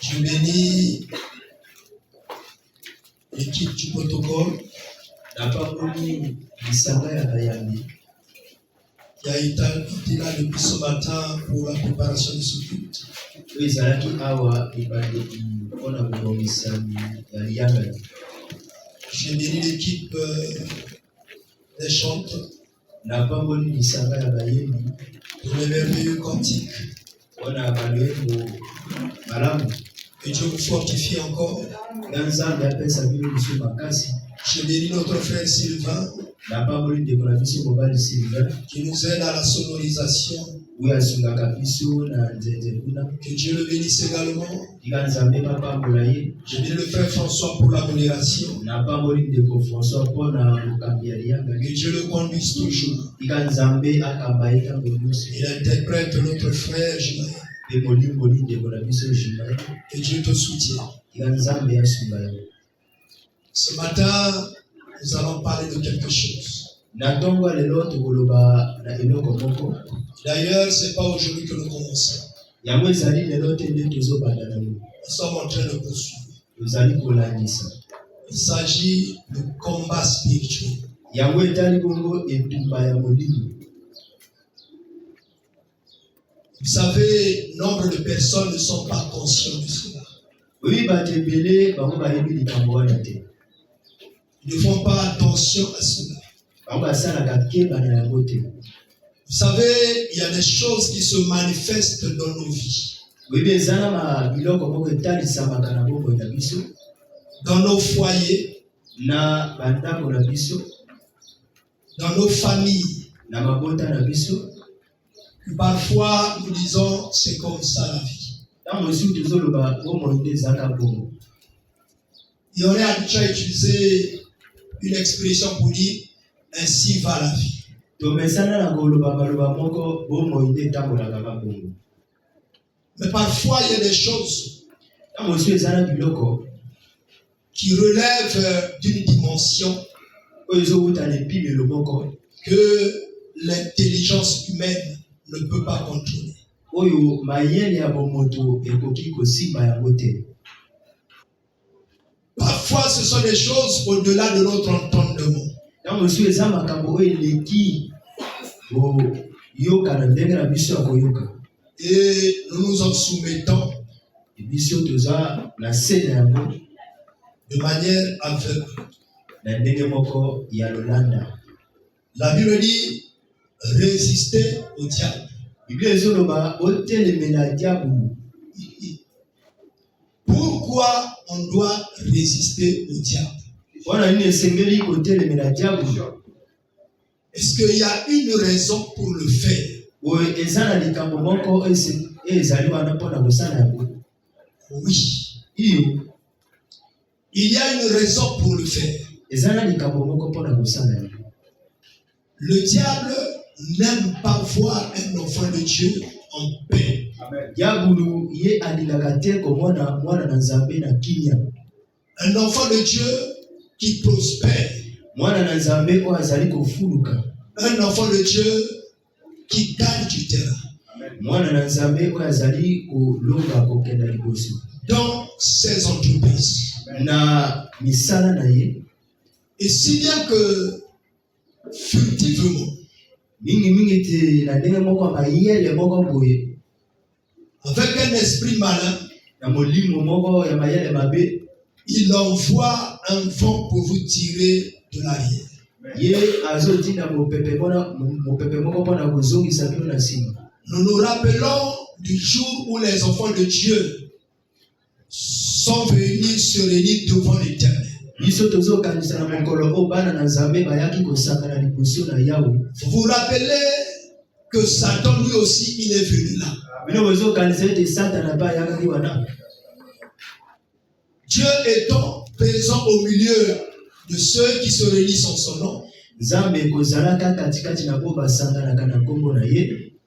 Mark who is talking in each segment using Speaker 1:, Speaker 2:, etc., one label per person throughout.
Speaker 1: Je bénis l'équipe du protocole qui a été là depuis ce matin pour la préparation de ce culte. Je bénis l'équipe des chanteurs pour les merveilleux cantiques. Que Dieu vous fortifie encore. Je bénis notre frère Sylvain qui nous aide à la sonorisation. Que Dieu le bénisse également. Je bénis le frère François pour la modération. Que Dieu le conduise toujours. Il interprète notre frère Jimaï. Que Dieu te soutienne. Ce matin, nous allons parler de quelque chose. D'ailleurs, ce n'est pas aujourd'hui que nous commençons. Nous sommes en train de poursuivre. Il s'agit de combat spirituel. Vous savez, nombre de personnes ne sont pas conscients de cela. Ils ne font pas attention à cela. Vous savez, il y a des choses qui se manifestent dans nos vies. Dans nos foyers, dans nos familles. Parfois, nous disons, c'est comme ça la vie. Il aurait déjà utilisé une expression pour dire, ainsi va la vie. Mais parfois, il y a des choses qui relèvent d'une dimension que l'intelligence humaine ne peut pas contrôler. Parfois, ce sont des choses au-delà de notre entendement. Et nous nous en soumettons de manière aveugle. La Bible dit résister au diable. Pourquoi on doit résister au diable? Est-ce qu'il y a une raison pour le faire? Oui. Il y a une raison pour le faire. Le diable n'aime pas voir un enfant de Dieu en paix. Un enfant de Dieu qui prospère. Un enfant de Dieu qui gagne du terrain. Dans ses entreprises. Et si bien que furtivement, avec un esprit malin, il envoie un vent pour vous tirer de l'arrière. Nous nous rappelons du jour où les enfants de Dieu sont venus se réunir devant l'Éternel. Vous vous rappelez que Satan lui aussi il est venu là. Dieu étant présent au milieu de ceux qui se réunissent en son nom,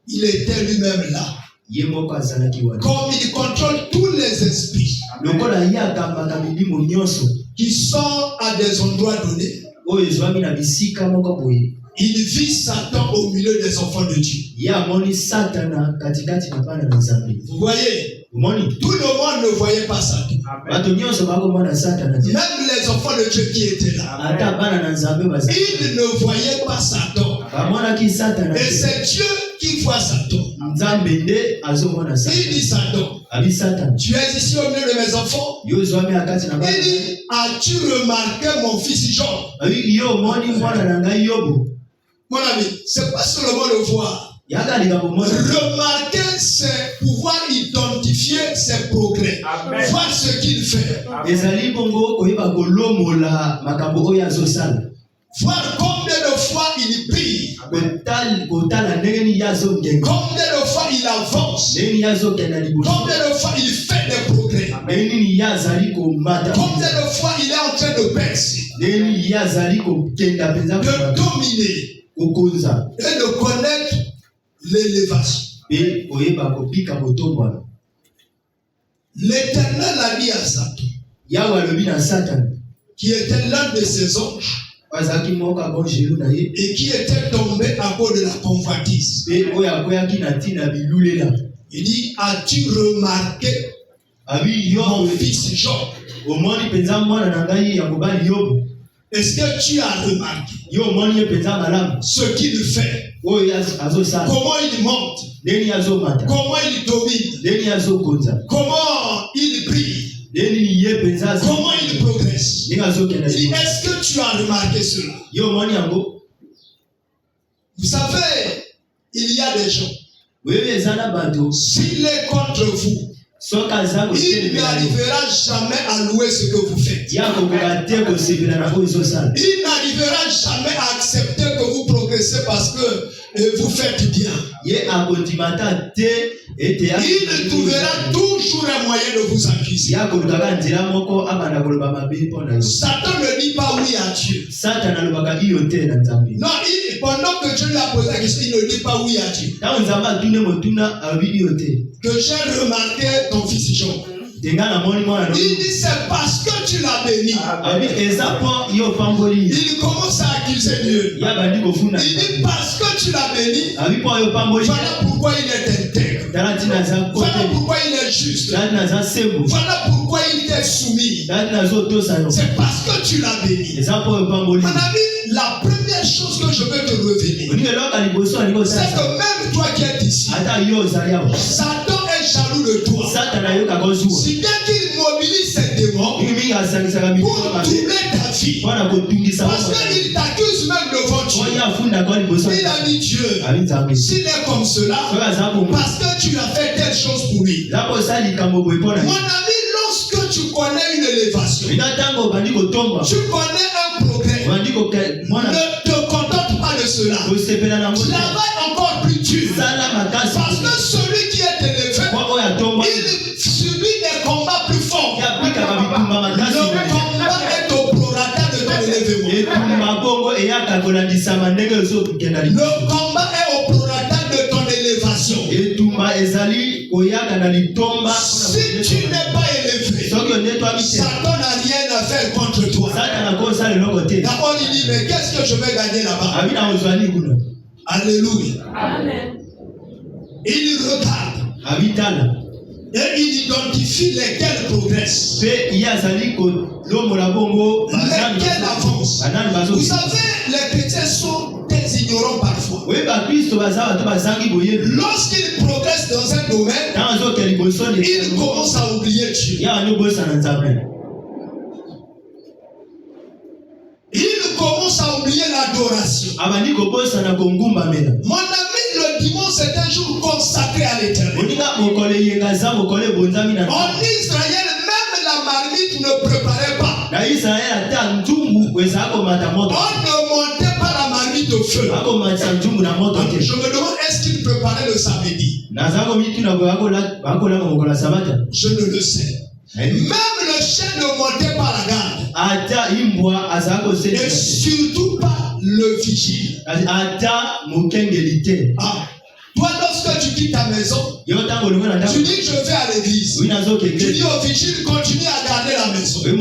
Speaker 1: il était lui-même là. Comme il contrôle tous les esprits qui sont à des endroits donnés, Il vit Satan au milieu des enfants de Dieu. Vous voyez, tout le monde ne voyait pas Satan. Même les enfants de Dieu qui étaient là, ils ne voyaient pas Satan. Et c'est Dieu qui voit Satan. Il dit Satan, tu es ici au milieu de mes enfants. Il dit, as-tu remarqué mon fils Job? Mon ami, c'est pas seulement le voir. Remarquer, c'est pouvoir identifier ses progrès. Amen. Voir ce qu'il fait. Voir combien de fois il prie. Combien de fois il avance. Combien de fois il fait des progrès. Combien de fois il est en train de percer. De dominer. Et de connaître l'élévation. L'Éternel a dit à Satan, qui était l'un de ses anges, et qui était tombé à cause de la convoitise. Il dit, as-tu remarqué mon fils Job? Est-ce que tu as remarqué ce qu'il fait? Comment il monte? Comment il domine? Comment il prie? Comment il progresse? Il dit, est-ce que tu as remarqué cela? Vous savez, il y a des gens, s'il est contre vous, il n'arrivera jamais à louer ce que vous faites. Il n'arrivera jamais à accepter que vous progressez parce que vous faites bien. Il trouvera toujours un moyen de vous accuser. Satan ne dit pas oui à Dieu. Non, pendant que Dieu lui a posé la question, il ne dit pas oui à Dieu. Que j'ai remarqué ton fils Job. Il dit c'est parce que tu l'as béni. Il commence à accuser Dieu. Il dit parce que tu l'as béni. Voilà pourquoi il est intègre. Voilà pourquoi il est juste. Voilà pourquoi il t'est soumis. C'est parce que tu l'as béni. Mon ami, la première chose que je veux te révéler, c'est que même toi qui es ici, Satan est jaloux de toi. Si bien qu'il mobilise ses démons pour doubler ta vie. Parce qu'il t'accuse même devant Dieu. Il a dit Dieu, s'il est comme cela, parce que tu as fait telle chose pour lui. Mon ami, lorsque tu connais une élévation, tu connais un progrès, ne te contente pas de cela. Travaille encore plus dur. Parce que celui qui est élevé, il subit des combats plus forts. Le combat est au prorata de ton élévement. Le combat est au prorata de ton élévation. Si tu n'es pas élevé, Satan n'a rien à faire contre toi. D'abord il dit, mais qu'est-ce que je vais gagner là-bas? Alléluia. Amen. Il regarde. Et il identifie lesquels progressent. Lesquels avancent. Vous savez, les chrétiens sont très ignorants parfois. Lorsqu'ils progressent dans un domaine, ils commencent à oublier Dieu. Ils commencent à oublier l'adoration. Mon ami, le dimanche c'est un jour consacré à l'Éternel. En Israël, même la marmite ne préparait pas. On ne montait pas la marmite au feu. Je me demande, est-ce qu'il préparait le samedi? Je ne le sais. Même le chien ne montait pas la garde. Et surtout pas le vigile. Toi, lorsque tu quittes ta maison, tu dis je vais à l'église. Tu dis au vigile, continue à garder la maison. Est-ce que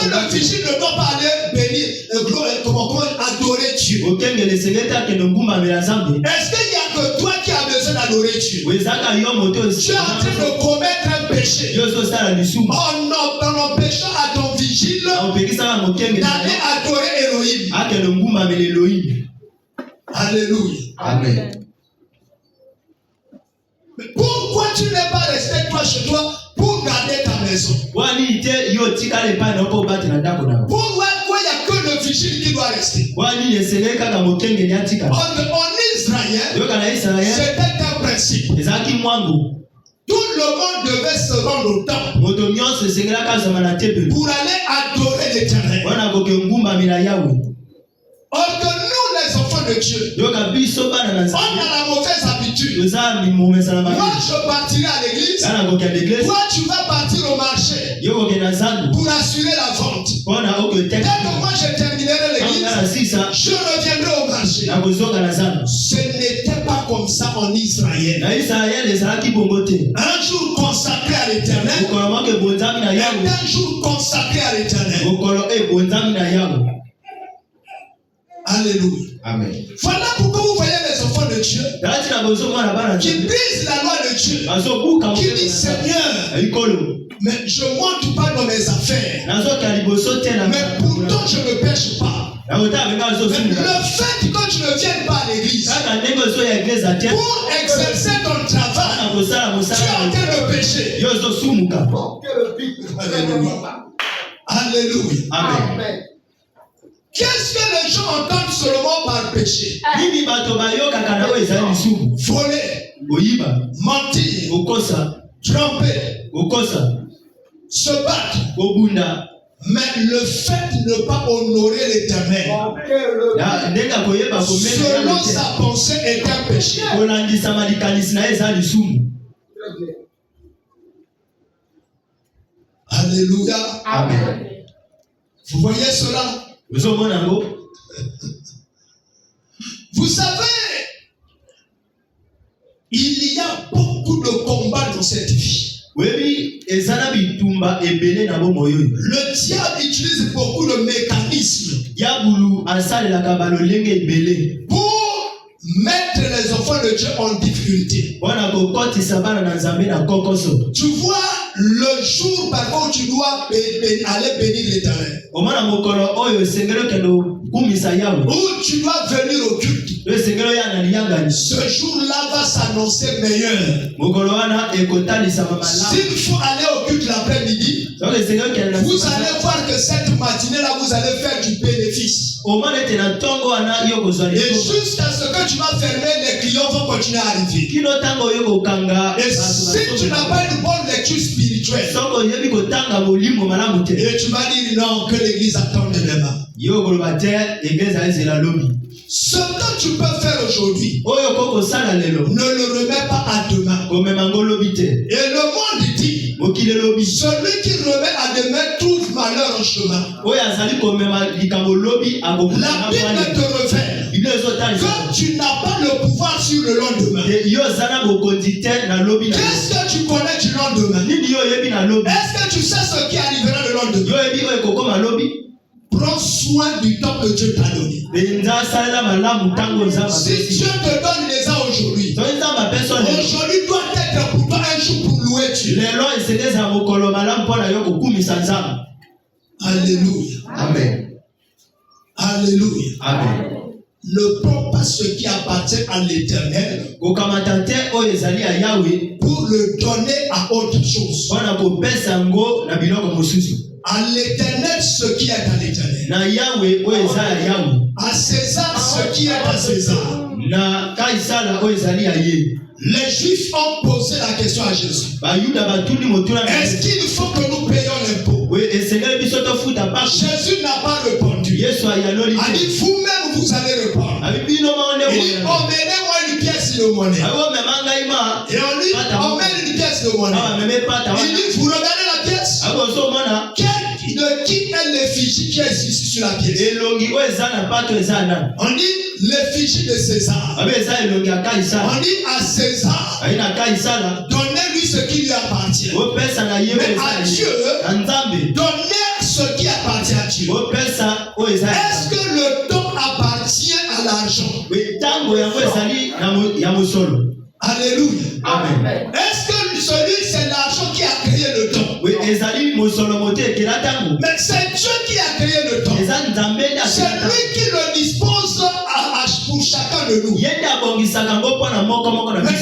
Speaker 1: le vigile ne doit pas aller bénir, adorer adorer Dieu? Est-ce qu'il n'y a que toi qui as besoin d'adorer Dieu? Tu es en train de commettre un péché. En empêchant à ton vigile d'aller adorer Elohim. Alléluia.
Speaker 2: Amen.
Speaker 1: Pourquoi tu n'es pas resté toi chez toi pour garder ta maison? Pourquoi il n'y a que le vigile qui doit rester? En Israël, c'était un principe. Tout le monde devait se rendre au temple pour aller adorer l'Éternel. Or que nous, les enfants de Dieu, on a la mauvaise habitude. Moi, je partirai à l'église. Toi, tu vas partir au marché pour assurer la vente. Dès que moi, je terminerai l'église, je reviendrai au marché. Ce n'était pas comme ça en Israël. Un jour consacré à l'Éternel est un jour consacré à l'Éternel. Alléluia.
Speaker 2: Amen.
Speaker 1: Voilà pourquoi vous voyez les enfants de Dieu qui brisent la loi de Dieu, qui disent Seigneur, mais je ne monte pas dans mes affaires, mais pourtant je ne pêche pas. Mais le fait que tu ne viennes pas à l'église pour exercer ton travail, tu es en train de pécher. Alléluia. Alléluia.
Speaker 2: Amen.
Speaker 1: Qu'est-ce que les gens entendent seulement par péché? Voler, mentir, tromper, se battre. Mais le fait de ne pas honorer l'Éternel, selon sa pensée, est un péché. Alléluia.
Speaker 2: Amen.
Speaker 1: Vous voyez cela? Vous savez, il y a beaucoup de combats dans cette vie. Le diable utilise beaucoup de mécanismes pour mettre les enfants de Dieu en difficulté. Tu vois, le jour parfois où tu dois aller bénir l'Éternel, où tu dois venir au culte, ce jour-là va s'annoncer meilleur. S'il faut aller au culte l'après-midi, vous allez voir que cette matinée-là, vous allez faire du bénéfice. Et jusqu'à ce que tu vas fermer, les clients vont continuer à arriver. Et si tu n'as pas une bonne lecture spirituelle, et tu vas dire non, que l'église attend demain. Ce que tu peux faire aujourd'hui, ne le remets pas à demain. Et le monde dit, celui qui remet à demain trouve malheur en chemin. La Bible te révèle que tu n'as pas le pouvoir sur le lendemain. Qu'est-ce que tu connais du lendemain? Est-ce que tu sais ce qui arrivera le lendemain? Prends soin du temps que Dieu t'a donné. Si Dieu te donne les ans aujourd'hui, aujourd'hui doit être pour toi un jour pour louer Dieu. Alléluia.
Speaker 2: Amen.
Speaker 1: Alléluia.
Speaker 2: Amen.
Speaker 1: Ne prends pas ce qui appartient à l'Éternel pour le donner à autre chose. À l'Éternel ce qui est à l'Éternel. À César ce qui est à César. Les Juifs ont posé la question à Jésus. Est-ce qu'il faut que nous payions l'impôt? Jésus n'a pas répondu. Il a dit vous-même vous allez répondre. Il dit emmenez-moi une pièce de monnaie. Et on lui emmène une pièce de monnaie. Il dit vous regardez la pièce. De qui est l'effigie qui est ici sur la pièce? On dit l'effigie de César. On dit à César, donnez-lui ce qui lui appartient. Mais à Dieu, donnez ce qui appartient à Dieu. Est-ce que le don appartient Alléluia. Amen. Est-ce que celui, c'est l'argent qui a créé le temps?
Speaker 2: Oui,
Speaker 1: mais c'est Dieu qui a créé le temps. C'est lui qui le dispose pour chacun de nous. Mais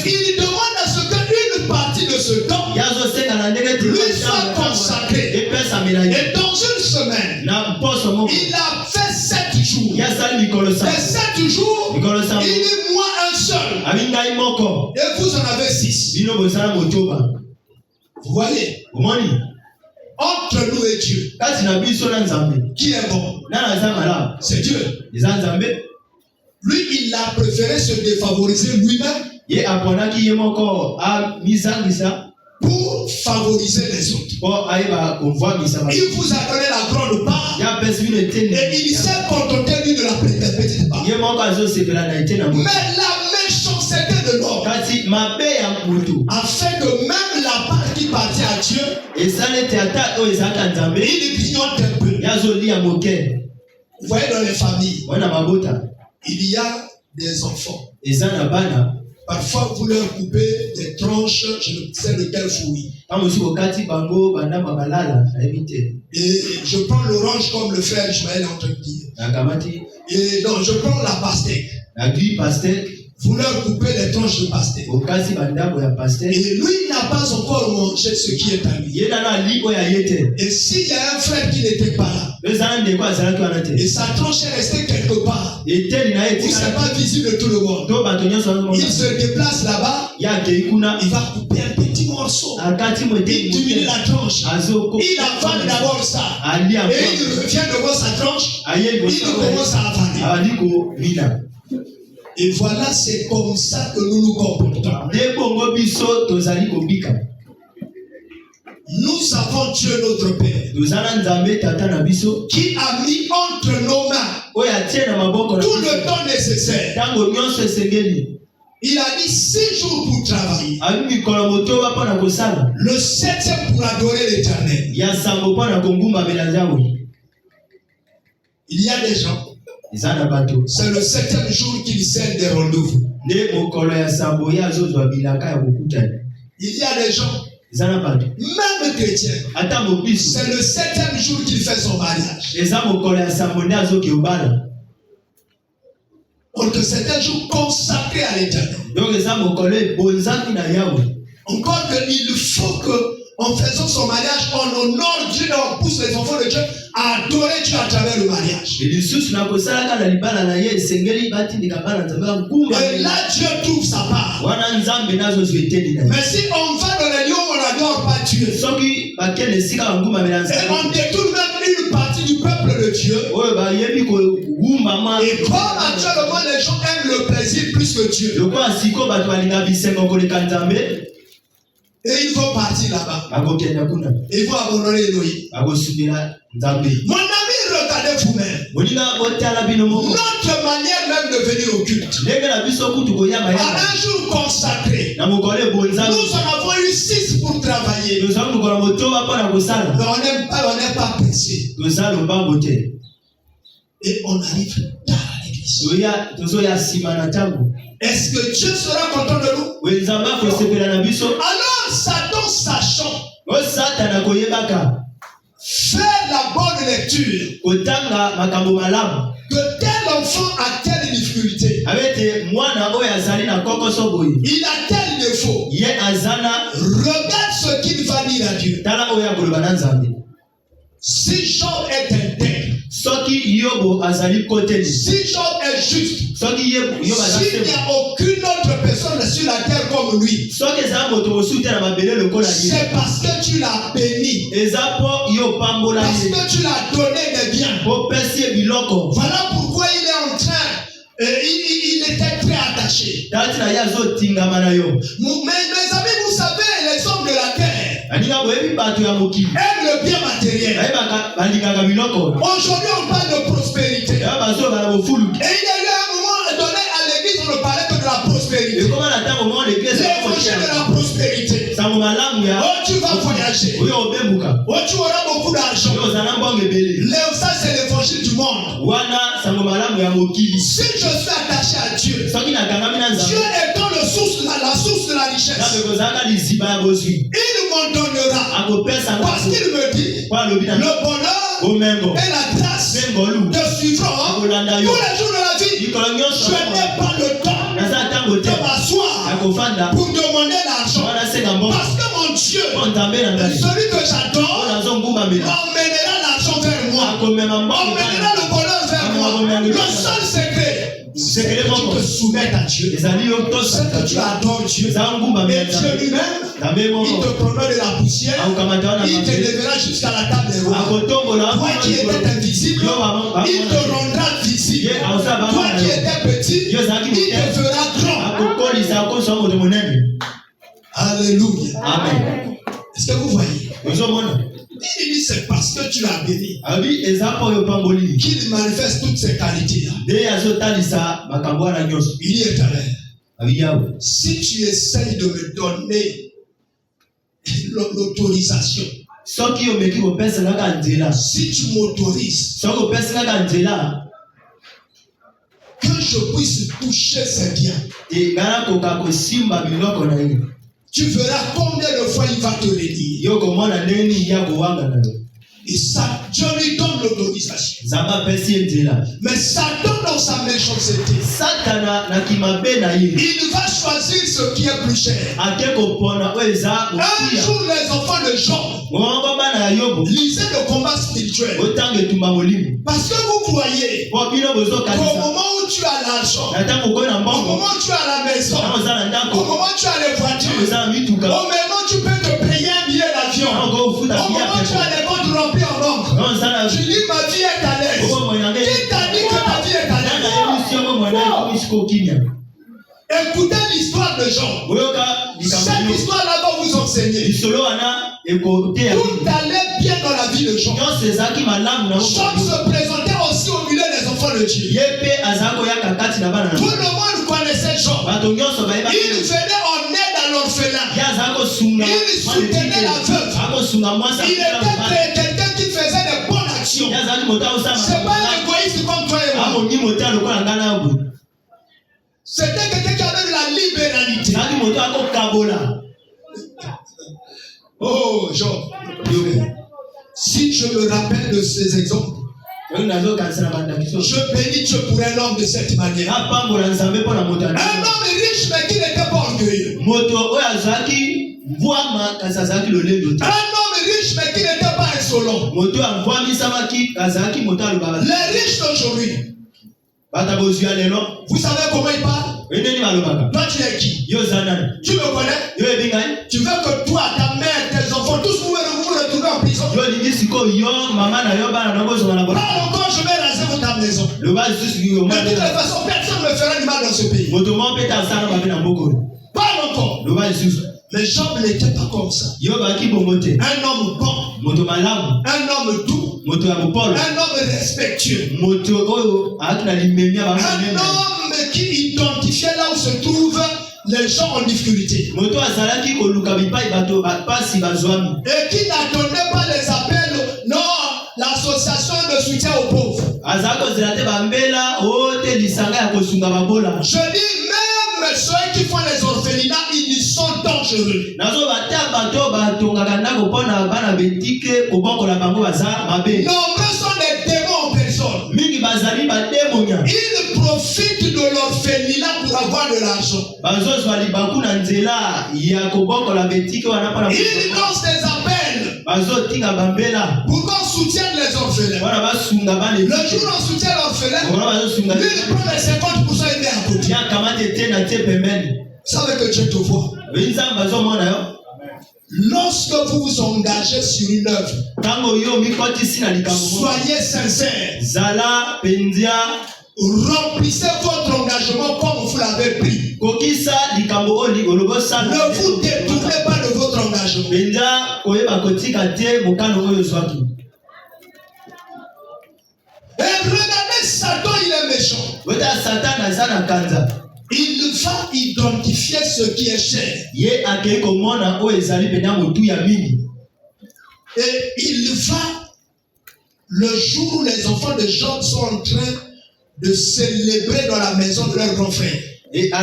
Speaker 1: il demande à ce qu'une partie de ce temps lui soit consacrée. Et dans une semaine, il a fait 7 jours. Les 7 jours, il est moi un seul. Et vous en avez 6. Vous voyez? Entre nous et Dieu, qui est bon? C'est Dieu. Lui, il a préféré se défavoriser lui-même pour favoriser les autres. Il vous a donné la grande part et il s'est contenté lui de la petite part. Mais la méchanceté de l'homme a fait que même la part qui partit à Dieu, il grignote un peu. Vous voyez, dans les familles, il y a des enfants. Parfois, vous leur coupez des tranches, je ne sais lequel fruit. Et je prends l'orange comme le frère Ishmael est en train de dire. Et donc, je prends la pastèque. Vous leur coupez les tranches de pastèque. Et lui, il n'a pas encore mangé ce qui est à lui. Et s'il y a un frère qui n'était pas là, et sa tranche est restée quelque part, où c'est pas visible de tout le monde, il se déplace là-bas, il va couper un petit morceau, il diminue la tranche, il avale d'abord ça, et il revient devant sa tranche, il commence à avaler. Et voilà, c'est comme ça que nous nous comportons. Nous avons Dieu notre Père qui a mis entre nos mains tout le temps nécessaire. Il a dit 6 jours pour travailler. Le 7e pour adorer l'Éternel. Il y a des gens, c'est le 7e jour qu'ils scellent des rendez-vous. Il y a des gens, même chrétiens, c'est le 7e jour qu'il fait son mariage. Donc c'est un jour consacré à l'Éternel. Encore qu'il faut que, en faisant son mariage, on honore Dieu et on pousse les enfants de Dieu à adorer Dieu à travers le mariage. Et là, Dieu trouve sa part. Mais si on va dans les lieux où on n'adore pas Dieu, et on détourne même une partie du peuple de Dieu, et comme actuellement les gens aiment le plaisir plus que Dieu, et ils vont partir là-bas. Ils vont abandonner Elohim. Mon ami, regardez vous-même. Notre manière même de venir au culte, à un jour consacré, nous en avons eu 6 pour travailler. Mais on n'est pas pressé. Et on arrive tard à l'église. Est-ce que Dieu sera content de nous? Alors Satan, sachant faire la bonne lecture, que tel enfant a telle difficulté, il a tel défaut, regarde ce qu'il va dire à Dieu. Si Job est intègre, si Job est juste, s'il n'y a aucune autre personne sur la terre comme lui, c'est parce que tu l'as béni, parce que tu l'as donné des biens. Voilà pourquoi il est en train, il était très attaché. Mais mes amis, vous savez, les hommes de la terre aiment le bien matériel. Aujourd'hui, on parle de prospérité. Et il y a eu un moment donné à l'église, on ne parlait que de la prospérité. L'évangile de la prospérité. tu vas voyager. Tu auras beaucoup d'argent. Ça, c'est l'évangile du monde. Si je suis attaché à Dieu, Dieu étant la source de la richesse, il m'en donnera. Parce qu'il me dit, le bonheur et la grâce te suivront tous les jours de la vie. Je n'ai pas le temps de m'asseoir pour demander l'argent. Parce que mon Dieu, celui que j'adore, emmènera l'argent vers moi. Emmènera le bonheur vers moi. Le seul secret, c'est que tu te soumettes à Dieu. C'est que tu adores Dieu. Et Dieu lui-même, il te prendra de la poussière. Il te lèvera jusqu'à la table des rois. Toi qui étais invisible, il te rendra visible. Toi qui étais petit, il te fera grand. Alléluia. Amen. Est-ce que vous voyez? Il dit c'est parce que tu l'as béni qu'il manifeste toutes ses qualités-là. Il est éternel. Si tu essayes de me donner l'autorisation, si tu m'autorises que je puisse toucher ces biens, tu verras combien de fois il va te le dire. Et ça, Dieu lui donne l'autorisation. Mais Satan dans sa méchanceté, il va choisir ce qui est plus cher. Un jour, les enfants de Job lisaient le combat spirituel. Parce que vous croyez qu'au moment où tu as l'argent, au moment où tu as la maison, au moment où tu as les voitures, au moment où tu peux te payer un billet d'avion, au moment où tu as les comptes remplis en banque, tu dis ma vie est à l'aise. Qui t'a dit que ta vie est à l'aise? Écoutez l'histoire de Jean. Cette histoire-là va vous enseigner. Tout allait bien dans la vie de Jean. Jean se présentait aussi au milieu des enfants de Dieu. Tout le monde connaissait Jean. Il venait en aide à l'orphelin. Il soutenait la veuve. Il était quelqu'un qui faisait des bonnes actions. C'est pas un égoïste comme toi et moi. C'était quelqu'un qui avait de la libéralité. Oh, Jean. Si je me rappelle de ces exemples, je bénis Dieu pour un homme de cette manière. Un homme riche mais qui n'était pas orgueilleux. Un homme riche mais qui n'était pas insolent. Les riches d'aujourd'hui, vous savez comment ils parlent? Toi tu es qui? Tu me connais? Tu veux que toi, ta mère, tes enfants, tous vous retrouver en prison? Pas encore, je vais raser votre maison. Mais de toute façon, personne ne me fera du mal dans ce pays. Pas encore. Mais Job n'était pas comme ça. Un homme bon, un homme doux, un homme respectueux, un homme qui identifiait là où se trouvent les gens en difficulté. Et qui n'attendait pas les appels, non, l'association de soutien aux pauvres. Je dis même ceux qui font les orphelinats, ils sont dangereux. Nombreux sont les démons en personne. Ils profitent de l'orphelinat pour avoir de l'argent. Ils lancent des appels pour qu'on soutienne les orphelins. Le jour où on soutient l'orphelin, lui il prend les 50% et met à côté. Vous savez que Dieu te voit. Lorsque vous vous engagez sur une œuvre, soyez sincères. Remplissez votre engagement comme vous l'avez pris. Ne vous détournez pas de votre engagement. Et regardez, Satan, il est méchant. Il va identifier ce qui est cher.
Speaker 2: Et
Speaker 1: il va, le jour où les enfants de Job sont en train de célébrer dans la maison de leur grand frère.
Speaker 2: Et comme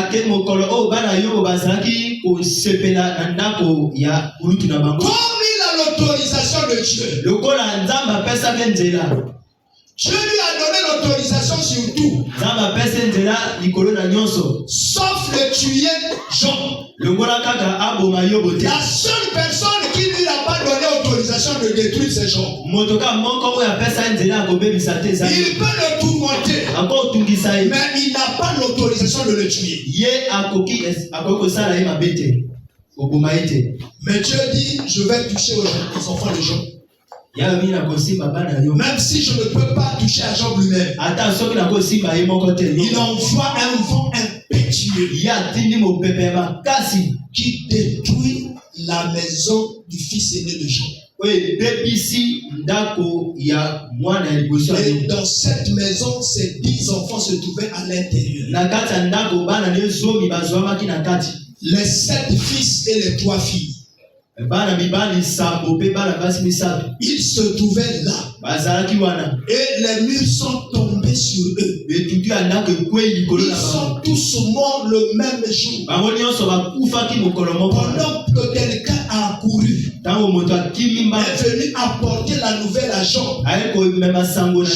Speaker 2: il
Speaker 1: a l'autorisation de Dieu, Dieu lui a donné l'autorisation sur tout. Sauf le tuer Job. La seule personne qui lui n'a pas donné l'autorisation de détruire c'est Job. Il peut le tourmenter, mais il n'a pas l'autorisation de le tuer. Mais Dieu dit, je vais toucher les enfants de Job. Même si je ne peux pas toucher à Job lui-même, il envoie un vent impétueux qui détruit la maison du fils aîné de Job. Et dans cette maison, ces 10 enfants se trouvaient à l'intérieur. Les 7 fils et les 3 filles. Ils se trouvaient là. Et les murs sont tombés sur eux. Ils sont tous morts le même jour. Pendant que quelqu'un a accouru, est venu apporter la nouvelle à Job.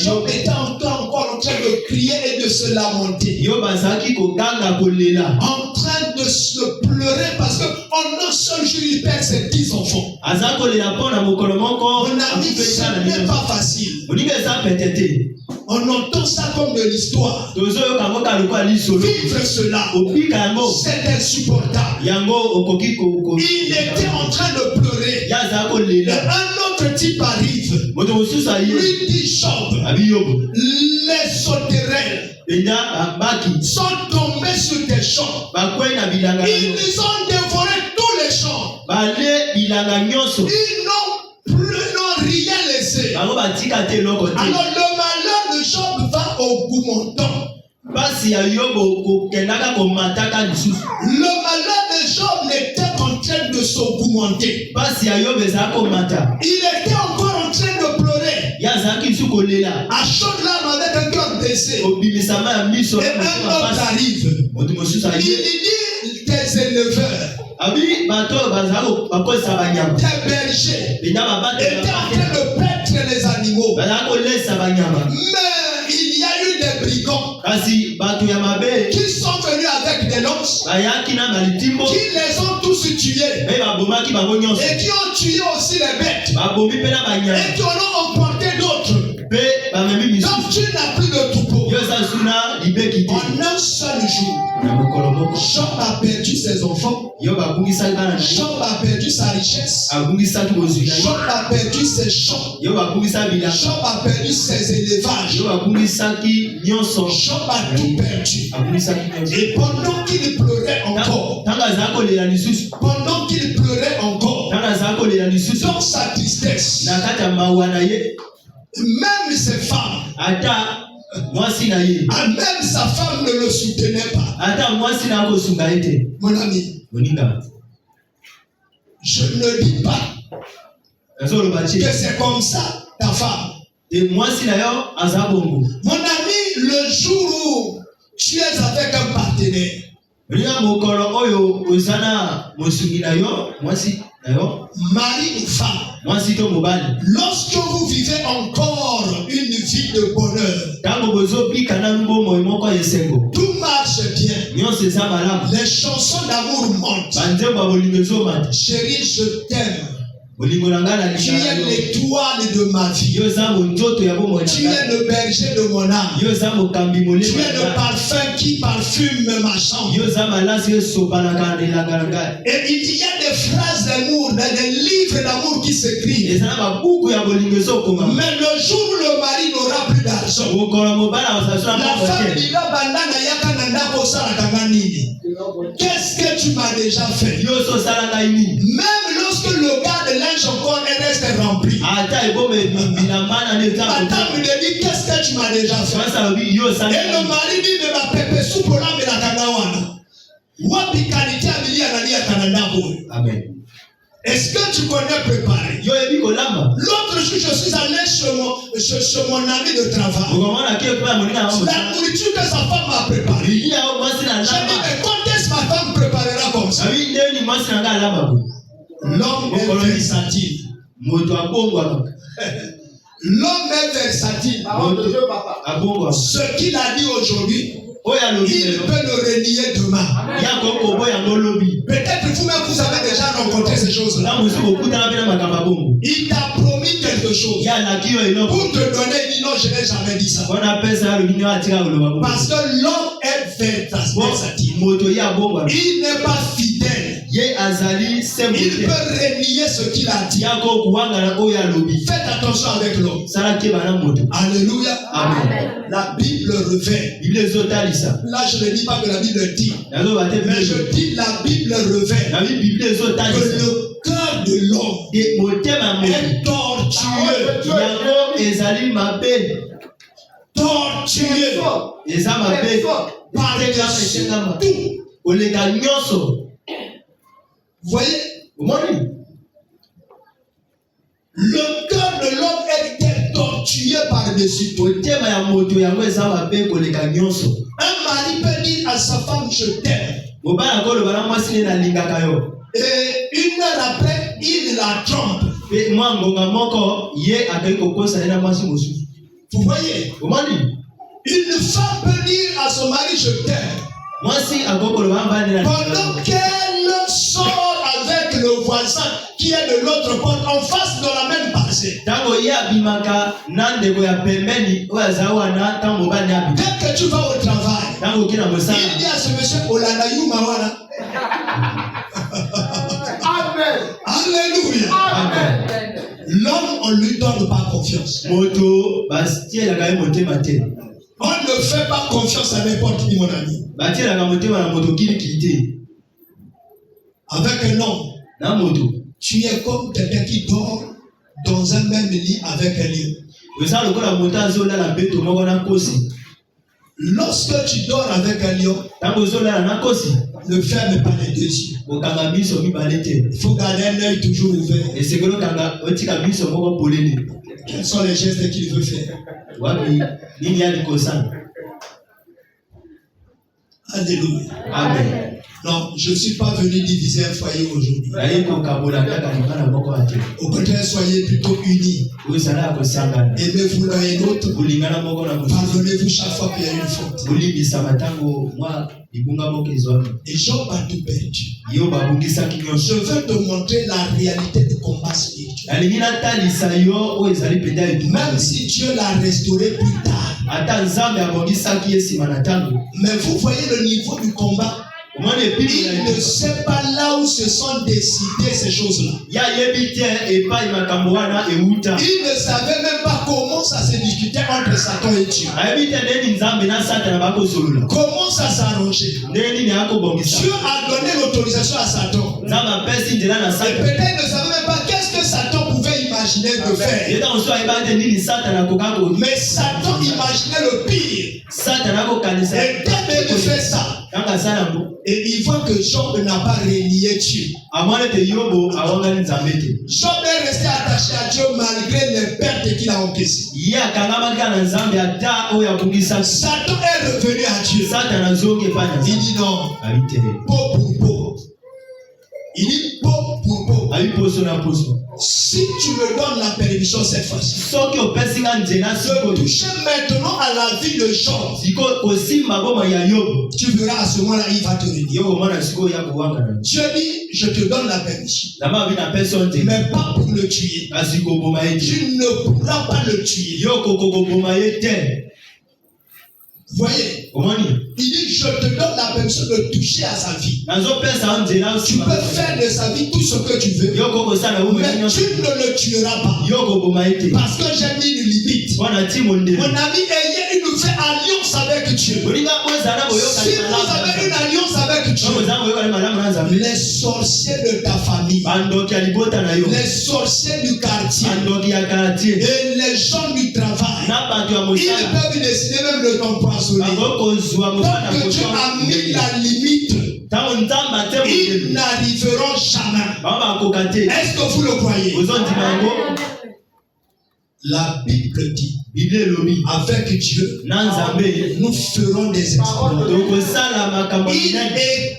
Speaker 1: Job était encore en train de crier et de se lamenter. En train de se pleurer parce qu'en un seul jour il perd ses 10 enfants. Mon ami, ce n'est pas facile. On entend ça comme de l'histoire. Vivre cela, c'est insupportable. Il était en train de pleurer. Et un autre type arrive. Lui dit Job, les sauterelles sont tombés sur tes champs. Ils ont dévoré tous les champs. Ils n'ont rien laissé. Alors le malheur de Job va augmentant. Le malheur de Job était en train de s'augmenter. Il était encore en train de pleurer. À chaudes larmes avec un cœur blessé. Et un autre arrive. Il dit tes éleveurs, tes bergers étaient en train de paître les animaux. Mais il y a eu des brigands qui sont venus avec des lances, qui les ont tous tués et qui ont tué aussi les bêtes et qui en ont emporté d'autres. Donc tu n'as plus de troupeau. En un seul jour, Job a perdu ses enfants. Job a perdu sa richesse. Job a perdu ses champs. Job a perdu ses élevages. Job a tout perdu. Et pendant qu'il pleurait encore, dans sa tristesse, même ses femmes, même sa femme ne le soutenait pas. Mon ami, je ne dis pas que c'est comme ça ta femme. Mon ami, le jour où tu es avec un partenaire, mari ou femme, lorsque vous vivez encore une vie de bonheur, tout marche bien, les chansons d'amour montent. Chérie, je t'aime. Tu es l'étoile de ma vie. Tu es le berger de mon âme. Tu es le parfum qui parfume ma chambre. Et il y a des phrases d'amour, des livres d'amour qui s'écrivent. Mais le jour où le mari n'aura plus d'argent, la femme dira qu'est-ce que tu m'as déjà fait? Même lorsque le gars de linge encore reste rempli, Attends, me dit qu'est-ce que tu m'as déjà fait? Et le mari dit de ma pépé sous pour l'âme et la kanawana. Wapi kanité abili anani akananda boy. Amen. Est-ce que tu connais préparer? L'autre jour, je suis allé chez mon ami de travail. La nourriture que sa femme m'a préparée. J'ai dit, mais quand est-ce que ma femme préparera comme ça? L'homme est versatile. L'homme est versatile. Ce qu'il a dit aujourd'hui, il peut le renier demain. Peut-être vous-même vous avez déjà rencontré ces choses-là. Il t'a promis quelque chose pour te donner. Il dit non, je n'ai jamais dit ça. Parce que l'homme est versatile. Il n'est pas fidèle. Il peut renier ce qu'il a dit. Faites attention avec l'homme. Alléluia. Amen. La Bible révèle. Là, je ne dis pas que la Bible dit. Mais je dis la Bible révèle que le cœur de l'homme est tortueux. Par-dessus tout. Vous voyez? Le cœur de l'homme est tortueux par-dessus tout. Un mari peut dire à sa femme, je t'aime. Et une heure après, il la trompe. Vous voyez? Une femme peut dire à son mari, je t'aime. Pendant qu'elle sort avec le voisin qui est de l'autre porte, en face de la même parcelle. Dès que tu vas au travail, il dit à ce monsieur, Olanayou Mawana. Amen. Alléluia. Amen. L'homme, on ne lui donne pas confiance. On ne fait pas confiance à n'importe qui, mon ami. Avec un homme, tu es comme quelqu'un qui dort dans un même lit avec un lion. Lorsque tu dors avec un lion, ne ferme pas les deux yeux. Il faut garder un œil toujours ouvert. Quels sont les gestes qu'il veut faire? Alléluia. Amen. Non, je ne suis pas venu diviser un foyer aujourd'hui. Au contraire, soyez plutôt unis. Aimez-vous l'un et l'autre. Pardonnez-vous chaque fois qu'il y a une faute. Et Job a tout perdu. Je veux te montrer la réalité du combat spirituel. Même si Dieu l'a restauré plus tard. Mais vous voyez le niveau du combat. Il ne sait pas là où se sont décidées ces choses-là. Il ne savait même pas comment ça se discutait entre Satan et Dieu. Comment ça s'arrangeait. Dieu a donné l'autorisation à Satan. Et peut-être il ne savait même pas qu'est-ce que Satan pouvait imaginer de faire. Mais Satan imaginait le pire. Et dès qu'il fait ça, et il voit que Job n'a pas renié Dieu. Job est resté attaché à Dieu malgré les pertes qu'il a encaissées. Satan est revenu à Dieu. Il dit non. Peau pour peau. Il dit peau pour peau. Si tu me donnes la permission cette fois-ci, de toucher maintenant à la vie de Job, tu verras à ce moment-là, il va te redire. Dieu dit, je te donne la permission, mais pas pour le tuer. Tu ne pourras pas le tuer. Vous voyez? Il dit, je te donne la permission de toucher à sa vie. Tu peux faire de sa vie tout ce que tu veux. Mais tu ne le tueras pas. Parce que j'ai mis une limite. Mon ami, ayez une vraie alliance avec Dieu. Si vous avez une alliance avec avec Dieu, les sorciers de ta famille, les sorciers du quartier et les gens du travail, ils peuvent décider même de t'empoisonner. Tant que Dieu a mis la limite, ils n'arriveront jamais. Est-ce que vous le croyez? La Bible dit, avec Dieu, nous ferons des exploits. Il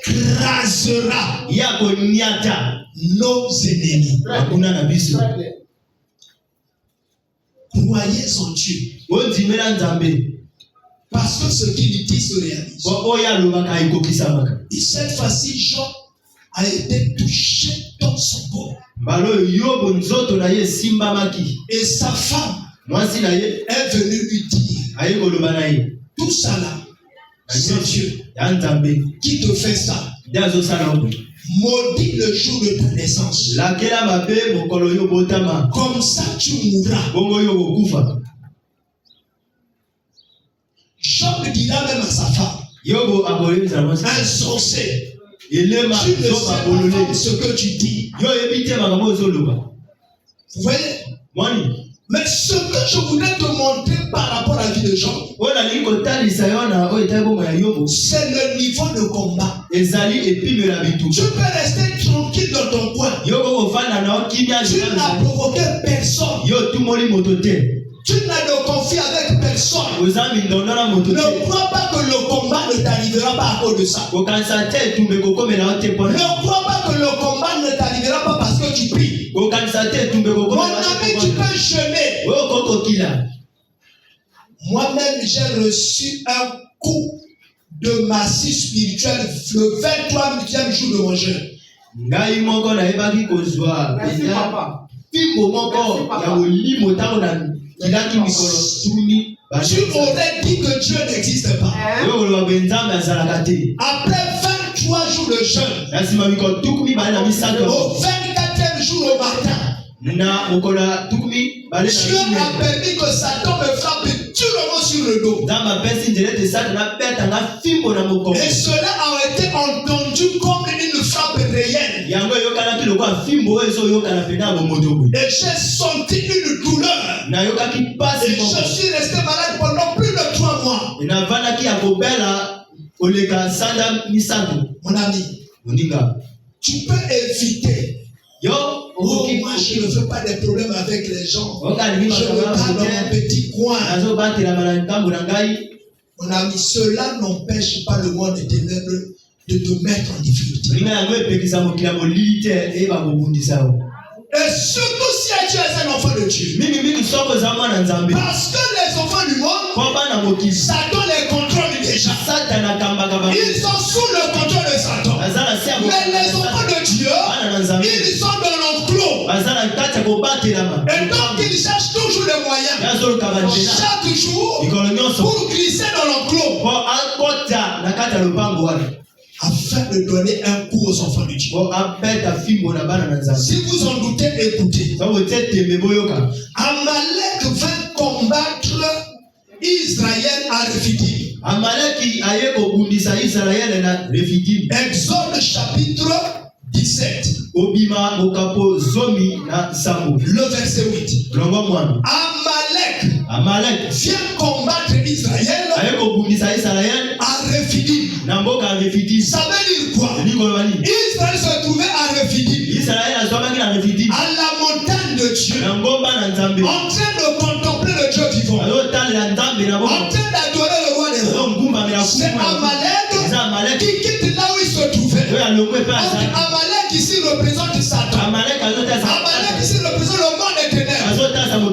Speaker 1: écrasera nos ennemis. Croyez en Dieu. Parce que ce qu'il dit se réalise. Et cette fois-ci, Jean a été touché dans son corps. Et sa femme est venue lui dire, tout ça là, c'est Dieu qui te fait ça. Maudit le jour de ta naissance. Comme ça tu mourras. Jean dira même à sa femme, un sorcier, tu ne sais pas ce que tu dis. Vous voyez? Mais ce que je voulais te montrer par rapport à la vie de Jean, c'est le niveau de combat. Tu peux rester tranquille dans ton coin. Tu n'as provoqué personne. Tu n'as de conflit avec personne. Ne crois pas que le combat ne t'arrivera pas à cause de ça. Ne crois pas que le combat ne t'arrivera pas parce que tu pries. Mon ami, tu peux jeûner. Moi-même, j'ai reçu un coup de massif spirituel le 23e jour de mon jeûne. Merci, papa. Tu aurais dit que Dieu n'existe pas. Après 23 jours de jeûne, au 24e jour au matin, Dieu a permis que Satan me frappe durement sur le dos. Et cela a été entendu comme une frappe réelle. Et j'ai senti une douleur. Et je suis resté malade pendant plus de 3 mois. Mon ami, tu peux éviter. Oh, moi je ne veux pas des problèmes avec les gens. Je me garde dans mon petit coin. Mon ami, cela n'empêche pas le monde des ténèbres de te mettre en difficulté. Et surtout si tu es un enfant de Dieu. Parce que les enfants du monde, Satan les contrôle déjà. Ils sont sous le contrôle de Satan. Mais les enfants de Dieu, ils sont dans l'enclos. Et donc ils cherchent toujours les moyens. Chaque jour, pour glisser dans l'enclos. Afin de donner un coup aux enfants de Dieu. Si vous en doutez, écoutez. Amalek vint combattre Israël à Rephidim. Exode chapitre 17. Le verset 8. Amalek vient combattre Israël à Rephidim. Ça veut dire quoi? Israël se trouvait à Rephidim, à la montagne de Dieu, en train de contempler le Dieu vivant, en train d'adorer le roi des rois. C'est Amalek qui quitte là où il se trouvait. Amalek ici représente Satan. Amalek ici représente le monde des ténèbres.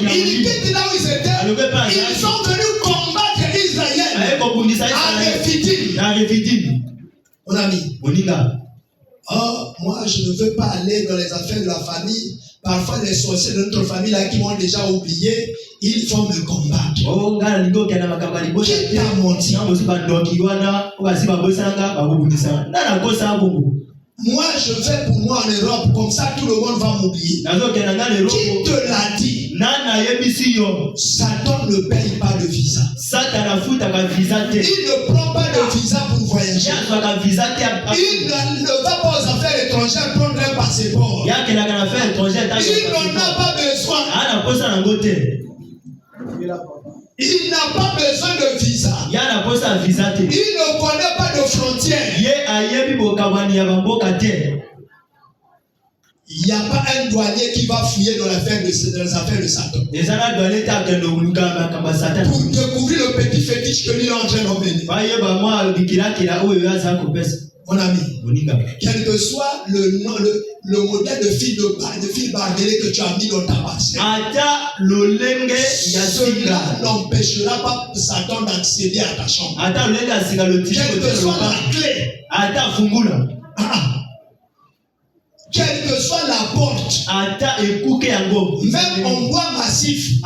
Speaker 1: Il quitte là où ils étaient. Ils sont venus combattre Israël à Rephidim. Mon ami, moi je ne veux pas aller dans les affaires de la famille. Parfois les sorciers de notre famille là qui m'ont déjà oublié, ils vont me combattre. Qui t'a menti? Moi je vais pour moi en Europe, comme ça tout le monde va m'oublier. Qui te l'a dit? Satan ne paye pas de visa. Il ne prend pas de visa pour voyager. Il ne va pas aux affaires étrangères prendre un passeport. Il n'en a pas besoin. Il n'a pas besoin de visa. Il ne connaît pas de frontières. Il n'y a pas un douanier qui va fouiller dans les affaires de Satan. Pour découvrir le petit fétiche que lui est en train d'emmener. Mon ami, quel que soit le modèle de fil barbelé que tu as mis dans ta bassin, cela n'empêchera pas Satan d'accéder à ta chambre. Quelle que soit la clé, quelle que soit la porte, même en bois massif,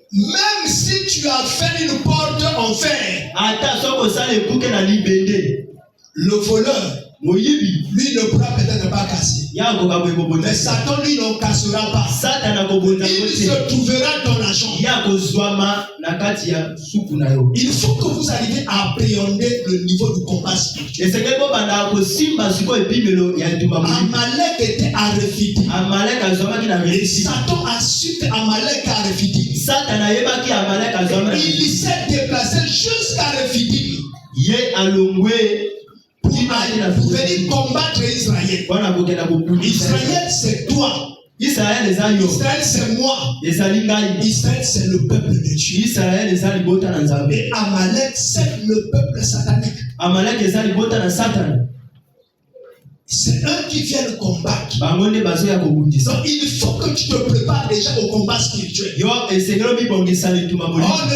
Speaker 1: même si tu as fait une porte en fer, le voleur, lui ne pourra peut-être pas casser. Mais Satan, lui, n'en cassera pas. Il se trouvera dans la chambre. Il faut que vous arriviez à appréhender le niveau du combat spirituel. Amalek était à Rephidim. Et Satan a su qu'Amalek est à Rephidim. Il s'est déplacé jusqu'à Rephidim pour venir combattre Israël. Israël, c'est toi. Israël, c'est moi. Israël, c'est le peuple de Dieu. Et Amalek, c'est le peuple satanique. C'est eux qui viennent combattre. Donc il faut que tu te prépares déjà au combat spirituel. On ne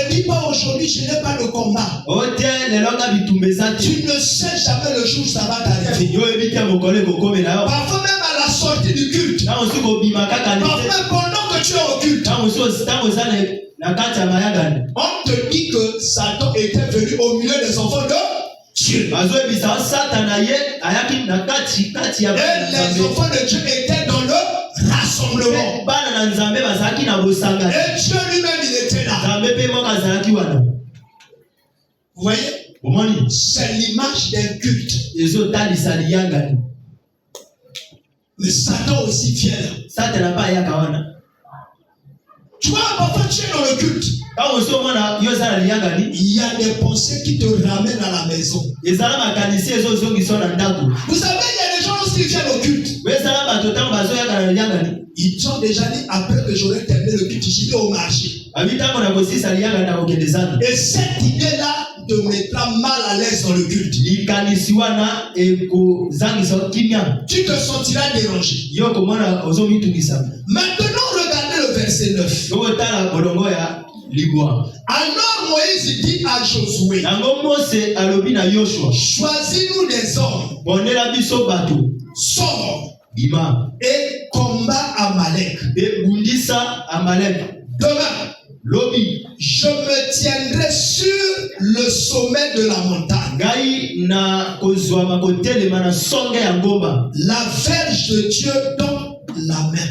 Speaker 1: dit pas aujourd'hui je n'ai pas de combat. Tu ne sais jamais le jour où ça va t'arriver. Parfois même à la sortie du culte. Parfois pendant que tu es au culte. On te dit que Satan était venu au milieu des enfants de Dieu. Et les enfants de Dieu étaient dans le rassemblement. Et Dieu lui-même il était là. Vous voyez? C'est l'image d'un culte. Mais Satan aussi vient là. Tu vois, parfois tu es dans le culte. Il y a des pensées qui te ramènent à la maison. Vous savez, il y a des gens qui viennent au culte. Ils ont déjà dit après que j'aurais terminé le culte, j'y vais au marché. Et cette idée-là te mettra mal à l'aise dans le culte. Tu te sentiras dérangé. Maintenant, regardez le verset 9. Alors Moïse dit à Josué, choisis-nous des hommes, sors et combat Amalek. Demain, je me tiendrai sur le sommet de la montagne. La verge de Dieu dans la main.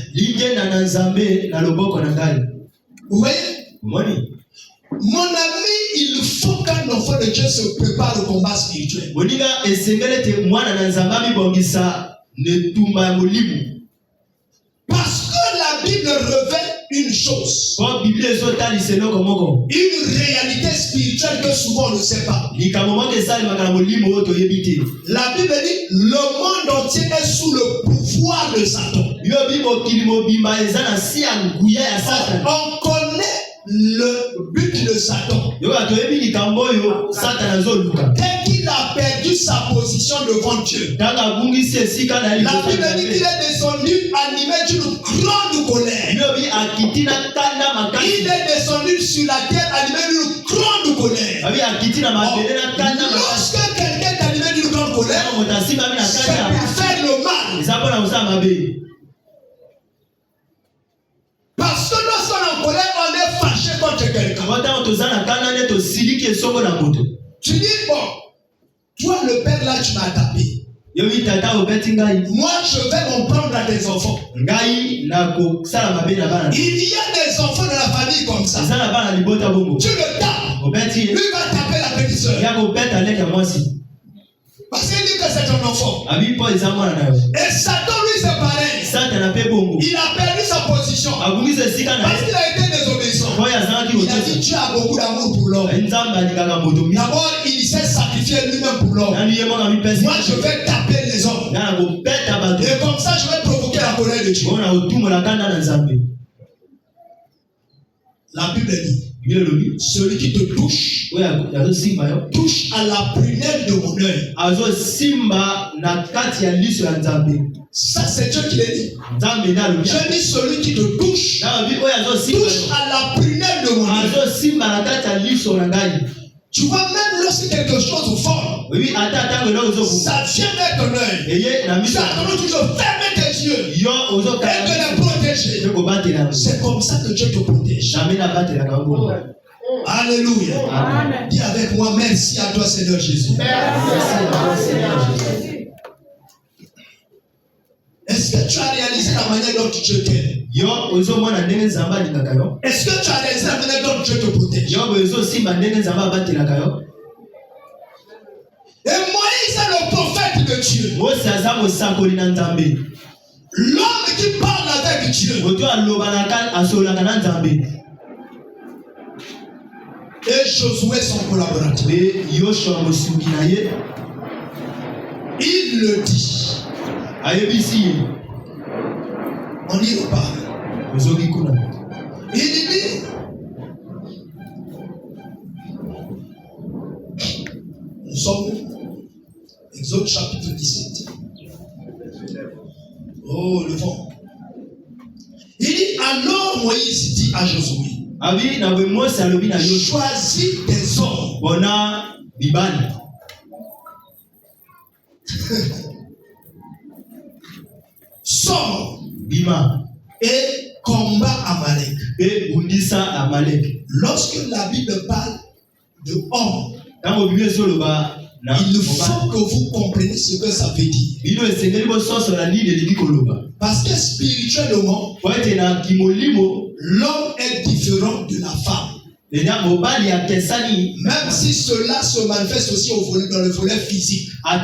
Speaker 1: Vous voyez? Mon ami, il faut qu'un enfant de Dieu se prépare au combat spirituel. Parce que la Bible révèle une chose, une réalité spirituelle que souvent on ne sait pas. La Bible dit le monde entier est sous le pouvoir de Satan. On connaît le but de Satan. Dès qu'il a perdu sa position devant Dieu, la Bible dit qu'il est descendu animé d'une grande colère. Il est descendu sur la terre animé d'une grande colère. Lorsque quelqu'un est animé d'une grande colère, c'est pour faire le mal. Parce que lorsqu'on est en colère, on est fâché contre quelqu'un. Tu dis, bon, toi le père là, tu m'as tapé. Moi, je vais m'en prendre à des enfants. Il y a des enfants de la famille comme ça. Tu le tapes. Lui va taper la petite soeur. Parce qu'il dit que c'est ton enfant. Et Satan, lui, c'est pareil. Il a perdu sa position. Parce qu'il a été désobéissant. Il a dit Dieu a beaucoup d'amour pour l'homme. D'abord, il s'est sacrifié lui-même pour l'homme. Moi, je vais taper les hommes. Et comme ça, je vais provoquer la colère de Dieu. La Bible dit, celui qui te touche, touche à la prunelle de mon œil. Ça, c'est Dieu qui l'a dit. Je dis celui qui te touche, touche à la prunelle de mon œil. Tu vois, même lorsque quelque chose fort, ça vient vers ton œil. Tu as toujours fermer tes yeux et de les protéger. C'est comme ça que Dieu te protège. Alléluia. Amen. Dis avec moi, merci à toi, Seigneur Jésus. Merci à toi, Seigneur Jésus. Est-ce que tu as réalisé la manière dont Dieu t'aime? Est-ce que tu as réalisé la manière dont Dieu te protège? Et Moïse est le prophète de Dieu. L'homme qui parle avec Dieu. Et Josué, son collaborateur. Il le dit. On y reparle. Il dit, nous sommes Exode chapitre 17. Oh, le vent. Il dit, alors Moïse dit à Josué, choisis des hommes. Sors et combat Amalek. Lorsque la Bible parle de homme, il faut que vous compreniez ce que ça veut dire. Parce que spirituellement, l'homme est différent de la femme. Même si cela se manifeste aussi dans le volet physique. Mais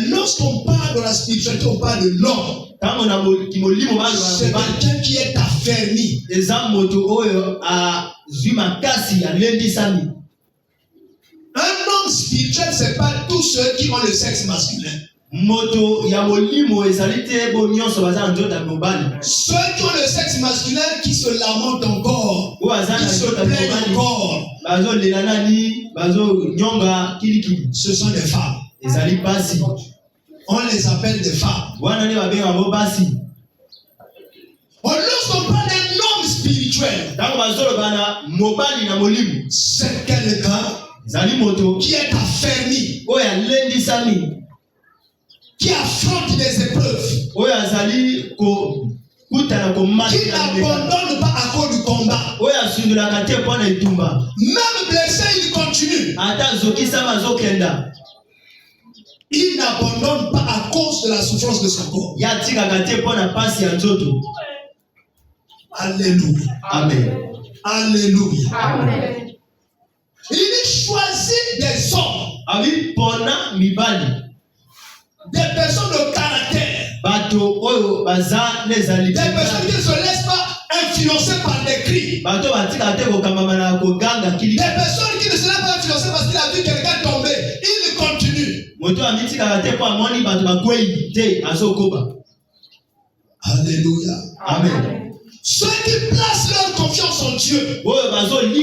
Speaker 1: lorsqu'on parle de la spiritualité, on parle de l'homme. C'est quelqu'un qui est affermi. Un homme spirituel, ce n'est pas tous ceux qui ont le sexe masculin. Ceux qui ont le sexe masculin qui se lamentent encore, qui se plaignent encore, ce sont des femmes. On les appelle des femmes. Lorsqu'on parle d'un homme spirituel, c'est quelqu'un qui est affermi, qui affronte des épreuves, qui n'abandonne pas à cause du combat. Même blessé, il continue. Il n'abandonne pas à cause de la souffrance de son corps. Alléluia. Amen. Alléluia. Amen. Il choisit des hommes. Des personnes de caractère. Des personnes qui ne se laissent pas influencer par des cris. Des personnes qui ne se laissent pas influencer parce qu'il a vu quelqu'un tomber. Il continue. Alléluia. Amen. Ceux qui placent leur confiance en Dieu. Ceux qui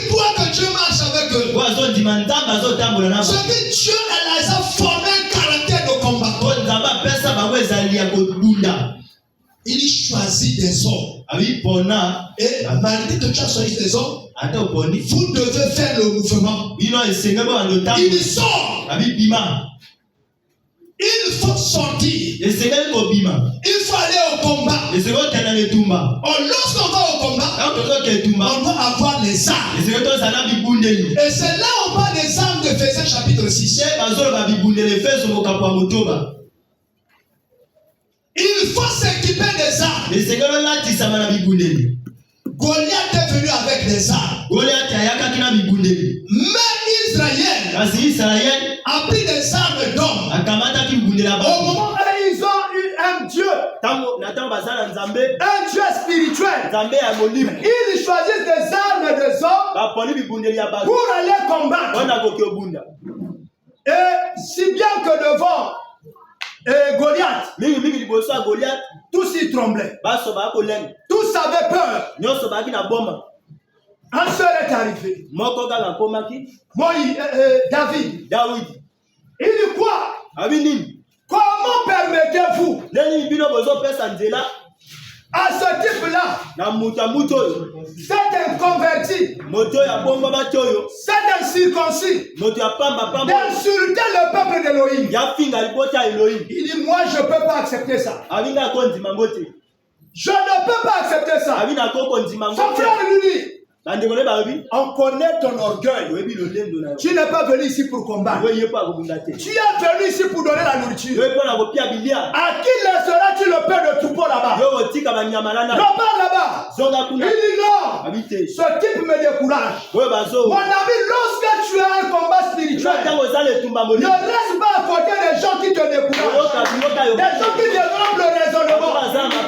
Speaker 1: croient que Dieu marche avec eux. Ceux qui Dieu les a formé un caractère de combat. Il choisit des hommes. Et malgré que tu as choisi des hommes, vous devez faire le mouvement. Il sort. Il faut sortir. Il faut aller au combat. Lorsqu'on va au combat, on doit avoir les armes. Et c'est là où on parle des armes d'Éphésiens chapitre 6. Il faut s'équiper des armes. Goliath est venu avec des armes. Mais Israël a pris des armes d'hommes. Au moment où ils ont eu un Dieu spirituel, ils choisissent des armes des hommes pour aller combattre. Et si bien que devant Goliath, tous y tremblaient. Tous avaient peur. Un seul est arrivé. David. Il dit quoi? Comment permettez-vous à ce type-là, cet inconverti, cet incirconcis, d'insulter le peuple d'Élohim? Il dit, moi je ne peux pas accepter ça. Je ne peux pas accepter ça. Son frère lui dit, on connaît ton orgueil. Tu n'es pas venu ici pour combattre. Tu es venu ici pour donner la nourriture. À qui laisseras-tu le pain de troupeau là-bas? Repars là-bas. Il dit non. Ce type me décourage. Mon ami, lorsque tu as un combat spirituel, ne reste pas à côté des gens qui te découragent. Des gens qui développent le raisonnement.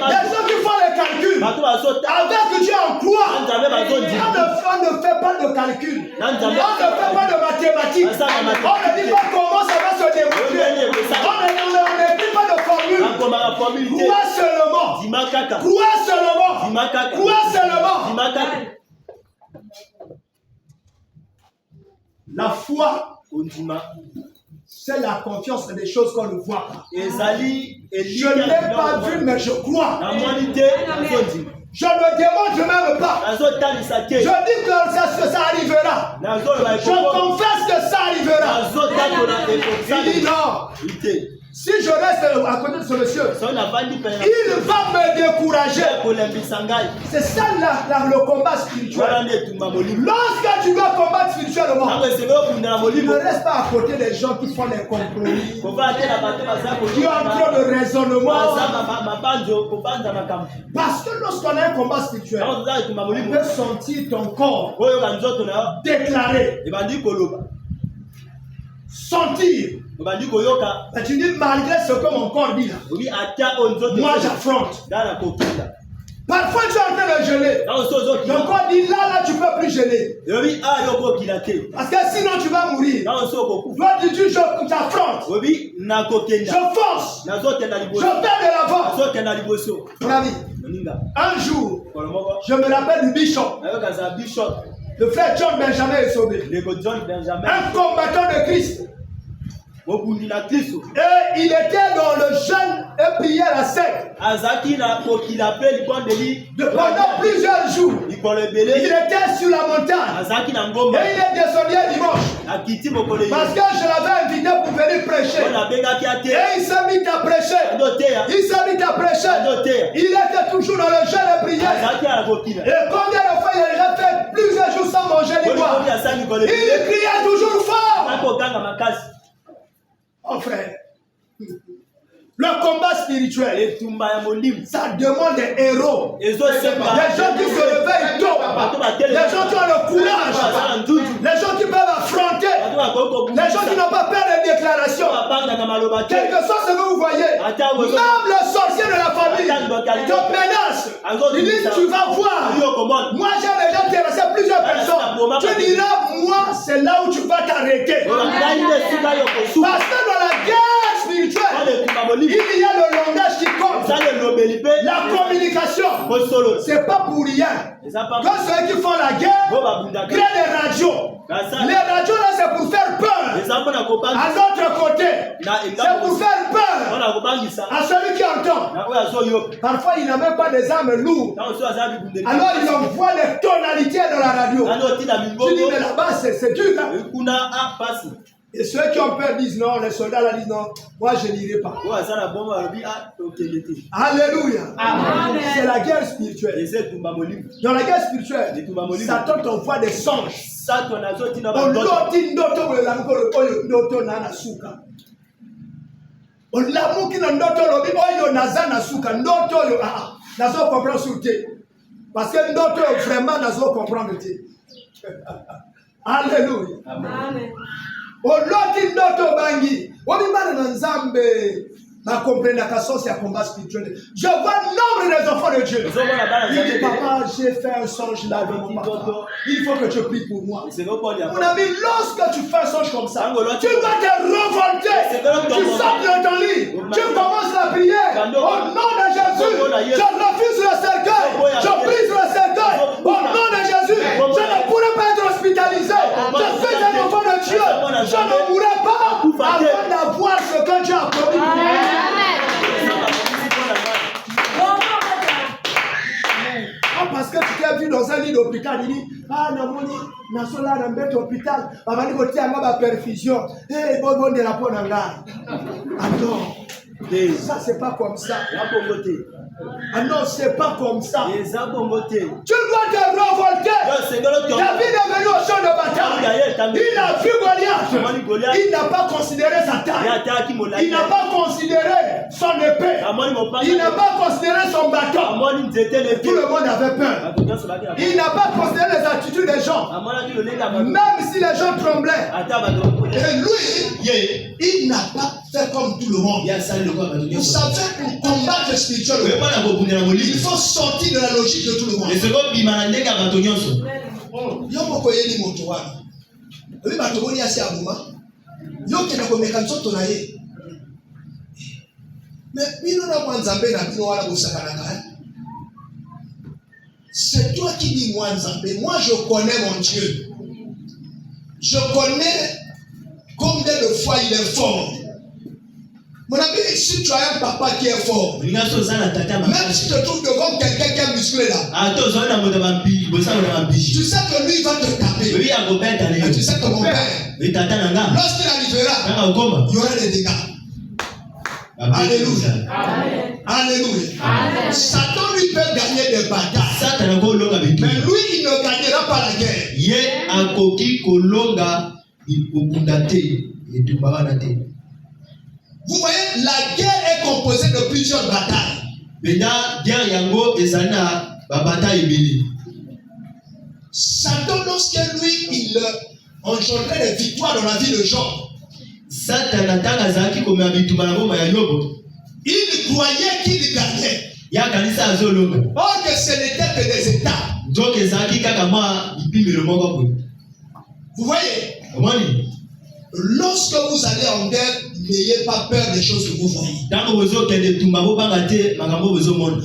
Speaker 1: Des gens qui font les calculs. Avec Dieu en croix. On ne fait pas de calcul. On ne fait pas de mathématiques. On ne dit pas comment ça va se dérouler. On n'écrit pas de formule. Crois seulement. Crois seulement. Crois seulement. La foi, c'est la confiance des choses qu'on ne voit pas. Je ne l'ai pas vu, mais je crois. Je ne démontre même pas. Je dis que ça arrivera. Je confesse que ça arrivera. Il dit non. Si je reste à côté de ce monsieur, il va me décourager. C'est ça le combat spirituel. Lorsque tu dois combattre spirituellement, ne reste pas à côté des gens qui font des compromis, qui ont trop de raisonnement. Parce que lorsqu'on a un combat spirituel, on peut sentir ton corps déclarer. Sentir. Tu dis malgré ce que mon corps dit là, moi j'affronte. Parfois tu es en train de geler. Ton corps dit là tu ne peux plus geler. Parce que sinon tu vas mourir. Toi tu dis j'affronte. Je force. Je vais de l'avant. Mon ami, un jour, je me rappelle du bishop. Le frère John Benjamin est sauvé. Un combattant de Christ. Et il était dans le jeûne et prière à sec. Pendant plusieurs jours. Il était sur la montagne. Et il est descendu dimanche. Parce que je l'avais invité pour venir prêcher. Et il s'est mis à prêcher. Il était toujours dans le jeûne et prière. Et combien de fois il a fait plusieurs jours sans manger ni boire. Il criait toujours fort. Oh frère, le combat spirituel, ça demande des héros, des gens qui se réveillent tôt, des gens qui ont le courage, des gens qui peuvent affronter, des gens qui n'ont pas peur des déclarations. Quel que soit ce que vous voyez, même le sorcier de la famille te menace. Il dit tu vas voir, moi j'ai déjà terrassé plusieurs personnes. Tu diras moi c'est là où tu vas t'arrêter. Parce que dans la guerre spirituelle, il y a le langage qui compte. La communication, c'est pas pour rien. Quand ceux qui font la guerre créent des radios. Les radios là c'est pour faire peur. À notre côté, c'est pour faire peur à celui qui entend. Parfois il n'a même pas des armes lourdes. Alors il envoie les tonalités dans la radio. Tu dis mais là-bas c'est dur.
Speaker 2: Et ceux qui ont peur disent non, les soldats là disent non, moi je n'irai pas. Alléluia. Amen. C'est la guerre spirituelle. Dans la guerre spirituelle, Satan t'envoie des songes. Parce que ndoto vraiment nazo comprendre. Alléluia. Amen. Oloti ndoto bangi. Obimana na Nzambe. Ma comprendre la cassose à combat spirituel. Je vois nombre des enfants de Dieu. Il dit papa, j'ai fait un songe là avec mon papa. Il faut que tu pries pour moi. Mon ami, lorsque tu fais un songe comme ça, tu dois te révolter. Tu sors de ton lit. Tu commences la prière. Au nom de Jésus, je refuse le cercueil. Je brise le cercueil. Au nom de Jésus, je ne pourrai pas être hospitalisé. Je suis un enfant de Dieu. Je ne mourrai pas avant d'avoir ce que Dieu a promis. Parce que tu t'es vu dans un lit d'hôpital, il dit ah namoni nasola na mbete hôpital abandi kotia ngaba perfusion bon de la peau nanga. Ah non, ça c'est pas comme ça. Ah non, c'est pas comme ça. Tu dois te révolter. David est venu au champ de bataille. Il a vu Goliath. Il n'a pas considéré sa taille. Il n'a pas considéré son épée. Il n'a pas considéré son bâton. Tout le monde avait peur. Il n'a pas considéré les attitudes des gens. Même si les gens tremblaient. Et lui, il n'a pas fait comme tout le monde. Vous savez, pour combattre spirituellement, il faut sortir de la logique de tout le monde. C'est toi qui dis moi Nzambé. Moi je connais mon Dieu. Je connais combien de fois il est fort. Mon ami, si tu as un papa qui est fort, même si tu te trouves devant quelqu'un qui est musclé là, tu sais que lui il va te taper. Mais tu sais que mon père, lorsqu'il arrivera, il y aura des dégâts. Alléluia. Amen. Alléluia. Amen. Satan lui peut gagner des batailles. Mais lui il ne gagnera pas la guerre. Vous voyez, la guerre est composée de plusieurs batailles. Satan, lorsque lui, il engendrait des victoires dans la vie de Job, il croyait qu'il gagnait. Or que ce n'était que des étapes. Vous voyez? Lorsque vous allez en guerre, n'ayez pas peur des choses que vous voyez.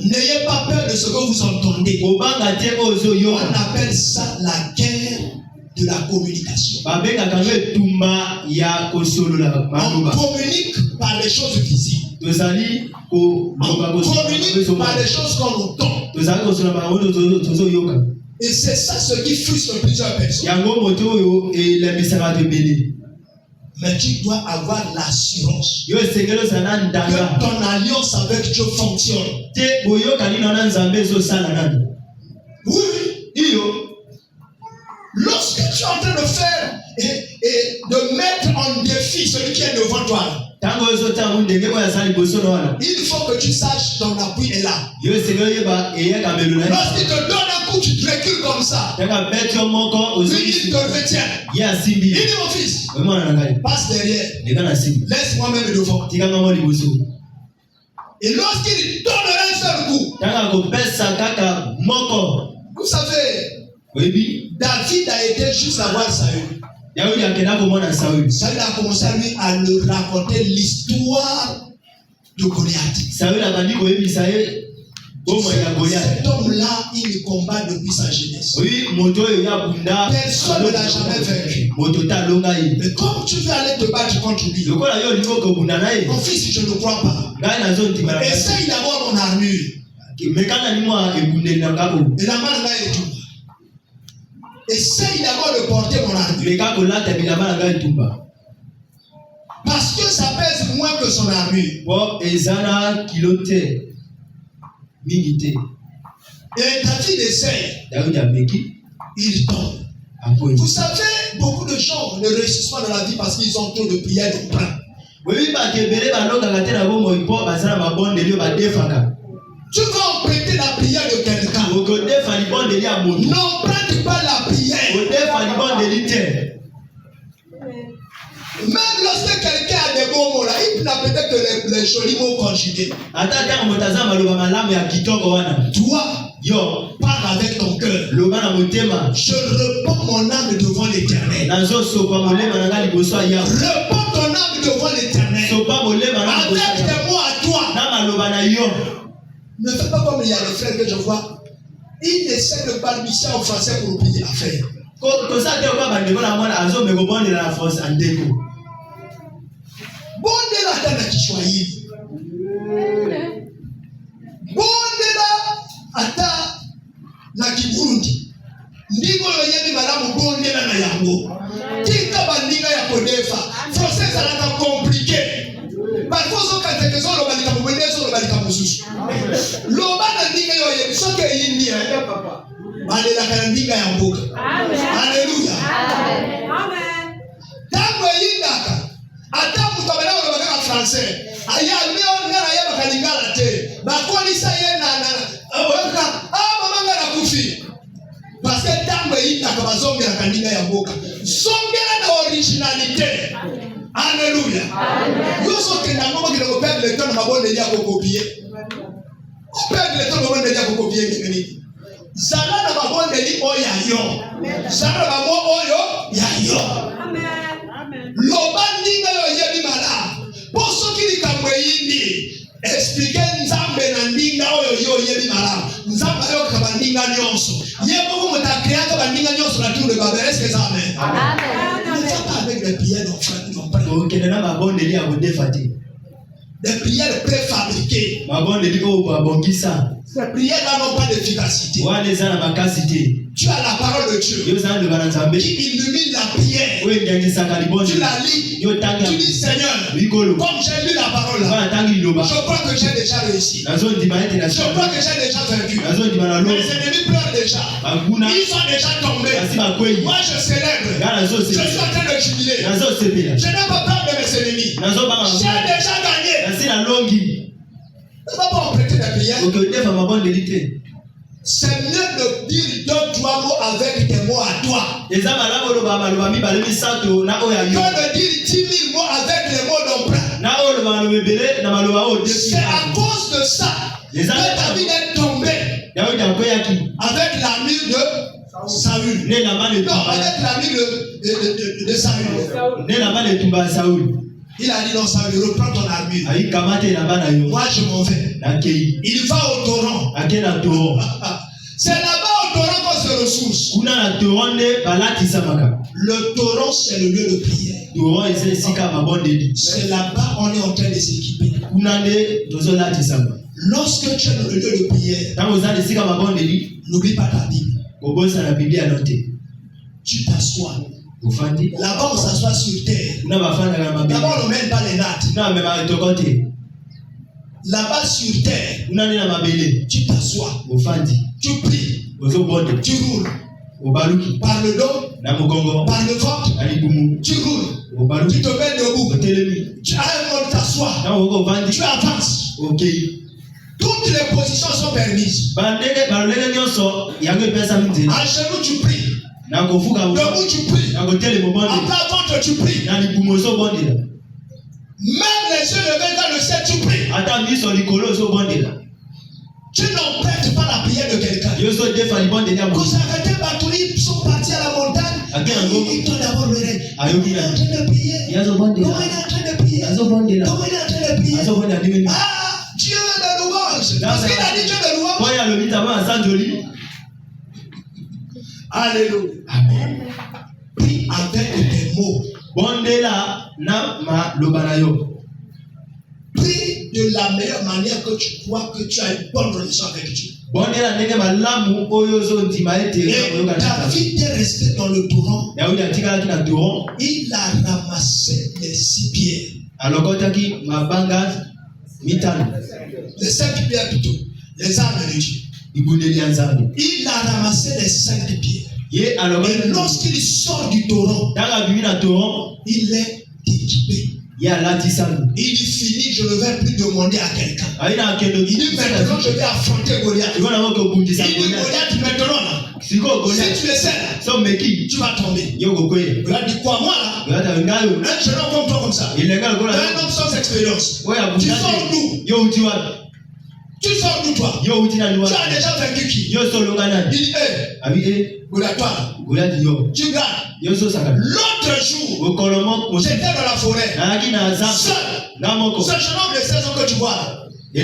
Speaker 2: N'ayez pas peur de ce que vous entendez. On appelle ça la guerre de la communication. On communique par les choses visibles. On communique par les choses qu'on entend. Et c'est ça ce qui frustre plusieurs personnes. Mais tu dois avoir l'assurance que ton alliance avec Dieu fonctionne. Oui. Lorsque tu es en train de faire et de mettre en défi celui qui est devant toi, il faut que tu saches ton appui est là. Lorsqu'il te donne un coup, tu te recules comme ça. Lui, il te retient. Il dit mon fils, passe derrière. Laisse-moi même devant. Et lorsqu'il donnera un seul coup, vous savez, David a été juste à voir Saül. Saül a commencé à lui raconter l'histoire de Goliath. Cet homme-là, il combat depuis sa jeunesse. Personne ne l'a jamais vaincu. Mais comme tu veux aller te battre contre lui, mon fils, je ne crois pas. Essaye d'avoir mon armure. Et la main là est tout. Essaye d'abord de porter mon armure.
Speaker 1: moins que son armure.
Speaker 2: Bon, ezana kilote. Minité.
Speaker 1: Et David essaye. Il tombe. Vous savez, beaucoup de gens ne réussissent pas dans la vie parce qu'ils ont trop de prières de plein. Tu vas emprunter la prière de quelqu'un. N'emprunte pas la prière. Même lorsque quelqu'un a des bons mots là, il n'a peut-être que les jolis mots conjugués. Toi, parle avec ton cœur. Je repends mon âme devant l'Éternel. Repends ton âme devant l'Éternel. Avec des mots à toi. Ne fais pas comme il y a des frères que je vois. Ils essaient de balbutier en français pour oublier l'affaire. Bondela tena Kiswahili. Bondela ata na Kiburundi. Ndiko yoyebi malamu bondela na yango. Tika bandinga ya kodefa. Français ça l'a compliqué. Parfois zo katekezo lo balika mwendezo lo balika mususu. Lo bana ndinga yoyebi soke yindi papa. Bandela kana ndinga ya mboka. Amen. Alléluia. Amen. Tango yindaka. Ata mutabela lo baka français. Aya leo ngara ya bakalingala te. Bakolisa ye na oka mama ngara kufi. Parce que tango yindaka bazongera kandinga ya mboka. Zongera na originalité. Alléluia. Yo soke na ngoma kile ko perdre le temps na mabonde ya ko copier. On perd le temps na mabonde ya ko copier ngeni. Zala na mabonde li oya yo. Zala na mo oyo ya yo. Amen. Lobandinga yo yebi mala. Poso kili kamwe yindi. Explique nzambe na ndinga oyo yo yebi mala. Nzamba yo kabandinga nyonso. Yebo ko mutakreaka bandinga nyonso na tule baba. Est-ce que ça amen? Amen. Ne fais pas avec des prières d'enfants. Des prières préfabriquées. Ces prières-là n'ont pas d'efficacité. Tu as la parole de Dieu qui illumine la prière. Tu la lis. Tu dis Seigneur, comme j'ai lu la parole là, je crois que j'ai déjà réussi. Je crois que j'ai déjà vaincu. Mes ennemis pleurent déjà. Ils sont déjà tombés. Moi je célèbre. Je suis en train de jubiler. Je n'ai pas peur de mes ennemis. J'ai déjà gagné. Ne va pas emprunter des prières. C'est mieux de dire 2-3 mots avec des mots à toi que de dire 10 000 mots avec les mots d'emprunt. C'est à cause de ça que David est tombé avec l'armure de Saül. Non, avec l'armure de Saül. Il a dit non, ça veut reprendre ton armure. Moi je m'en vais. Il va au torrent. C'est là-bas au torrent qu'on se ressource. Le torrent c'est le lieu de prière. C'est là-bas on est en train de s'équiper. Lorsque tu es dans le lieu de prière, n'oublie pas ta Bible. Tu t'assois. Là-bas on s'assoit sur terre. Là-bas on ne mène pas les nattes. Là-bas sur terre, tu t'assois. Tu pries. Tu roules. Par le dos, par le ventre, tu roules. Tu te mets debout. Tu as un mot de t'asseoir. Tu avances. Toutes les positions sont permises. À genoux tu pries. Debout tu pries. À plat ventre tu pries. Même les yeux levés dans le ciel tu pries. Tu n'empruntes pas la prière de quelqu'un. Quand Sarkate Batouli, ils sont partis à la montagne. Ils t'ont d'abord le rêve. Il est en train de prier. Comment il est en train de prier? Comment il est en train de prier? Ah, Dieu de louange. Parce qu'il a dit Dieu de louange. Alléluia. Amen. Prie avec des mots. Prie de la meilleure manière que tu crois que tu as une bonne relation avec Dieu. Et David est resté dans le torrent. Il a ramassé les 6 pierres. alokotaki mabanga mitano.
Speaker 2: Les 5 pierres plutôt. Les armes de Dieu.
Speaker 1: Il
Speaker 2: a ramassé les 5 pierres. Et lorsqu'il sort du torrent, il est équipé. Il finit, je ne vais plus demander à quelqu'un. Il dit maintenant je vais affronter Goliath. Il dit Goliath maintenant là. Si tu es seul, tu vas tomber. Goliath dit quoi moi là? Un jeune homme comme toi comme ça. Un homme sans expérience. Tu sors d'où? Tu sors d'où toi? Tu as déjà vaincu qui? Il dit Goliath toi. Tu gardes. L'autre jour, j'étais dans la forêt. Seul. Ce jeune homme de 16 ans que tu vois. Un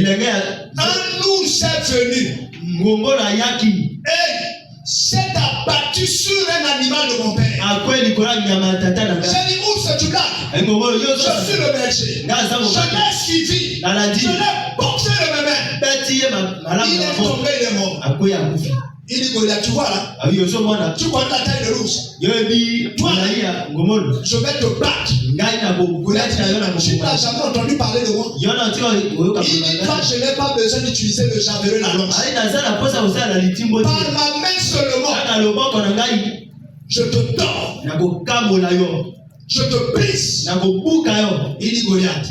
Speaker 2: ours est venu. Et s'est abattu sur un animal de mon père. J'ai dit ours tu gardes. Je suis le berger. Je l'ai suivi. Je l'ai boxé de mes mains. Il est tombé, il est mort. Il dit Goliath, tu vois là, tu vois la taille de l'ours. Toi, je vais te battre. Tu n'as jamais entendu parler de moi. Il dit toi, je n'ai pas besoin d'utiliser le javelot, la lance. Par ma main seulement, je te tords. Je te brise. Il dit Goliath.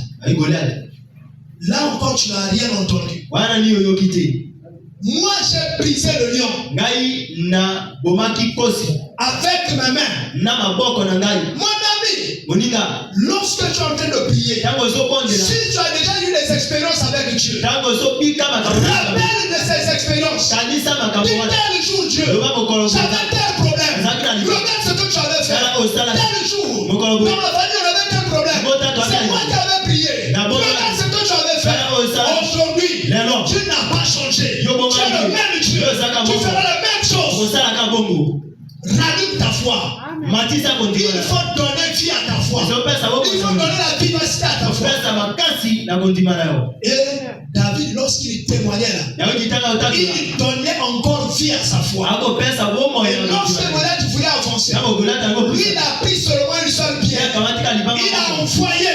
Speaker 2: Là encore, tu n'as rien entendu. Moi, j'ai brisé le lion. Avec ma main. Mon ami, lorsque tu es en train de prier, si tu as déjà eu des expériences avec Dieu, rappelle de ces expériences. Dis tel jour Dieu, j'avais tel problème. Regarde ce que tu avais fait. Tel jour, dans ma famille on avait tel problème. C'est moi qui avais prié. Regarde ce que tu avais fait. Aujourd'hui, tu n'as pas changé. Tu es le même Dieu. Tu feras la même chose. Rallume ta foi. Il faut donner vie à ta foi. Il faut donner la vivacité à ta foi. Et David, lorsqu'il témoignait là, il donnait encore vie à sa foi. Et lorsque Goliath voulait avancer, il a pris seulement une seule pierre. Il a envoyé.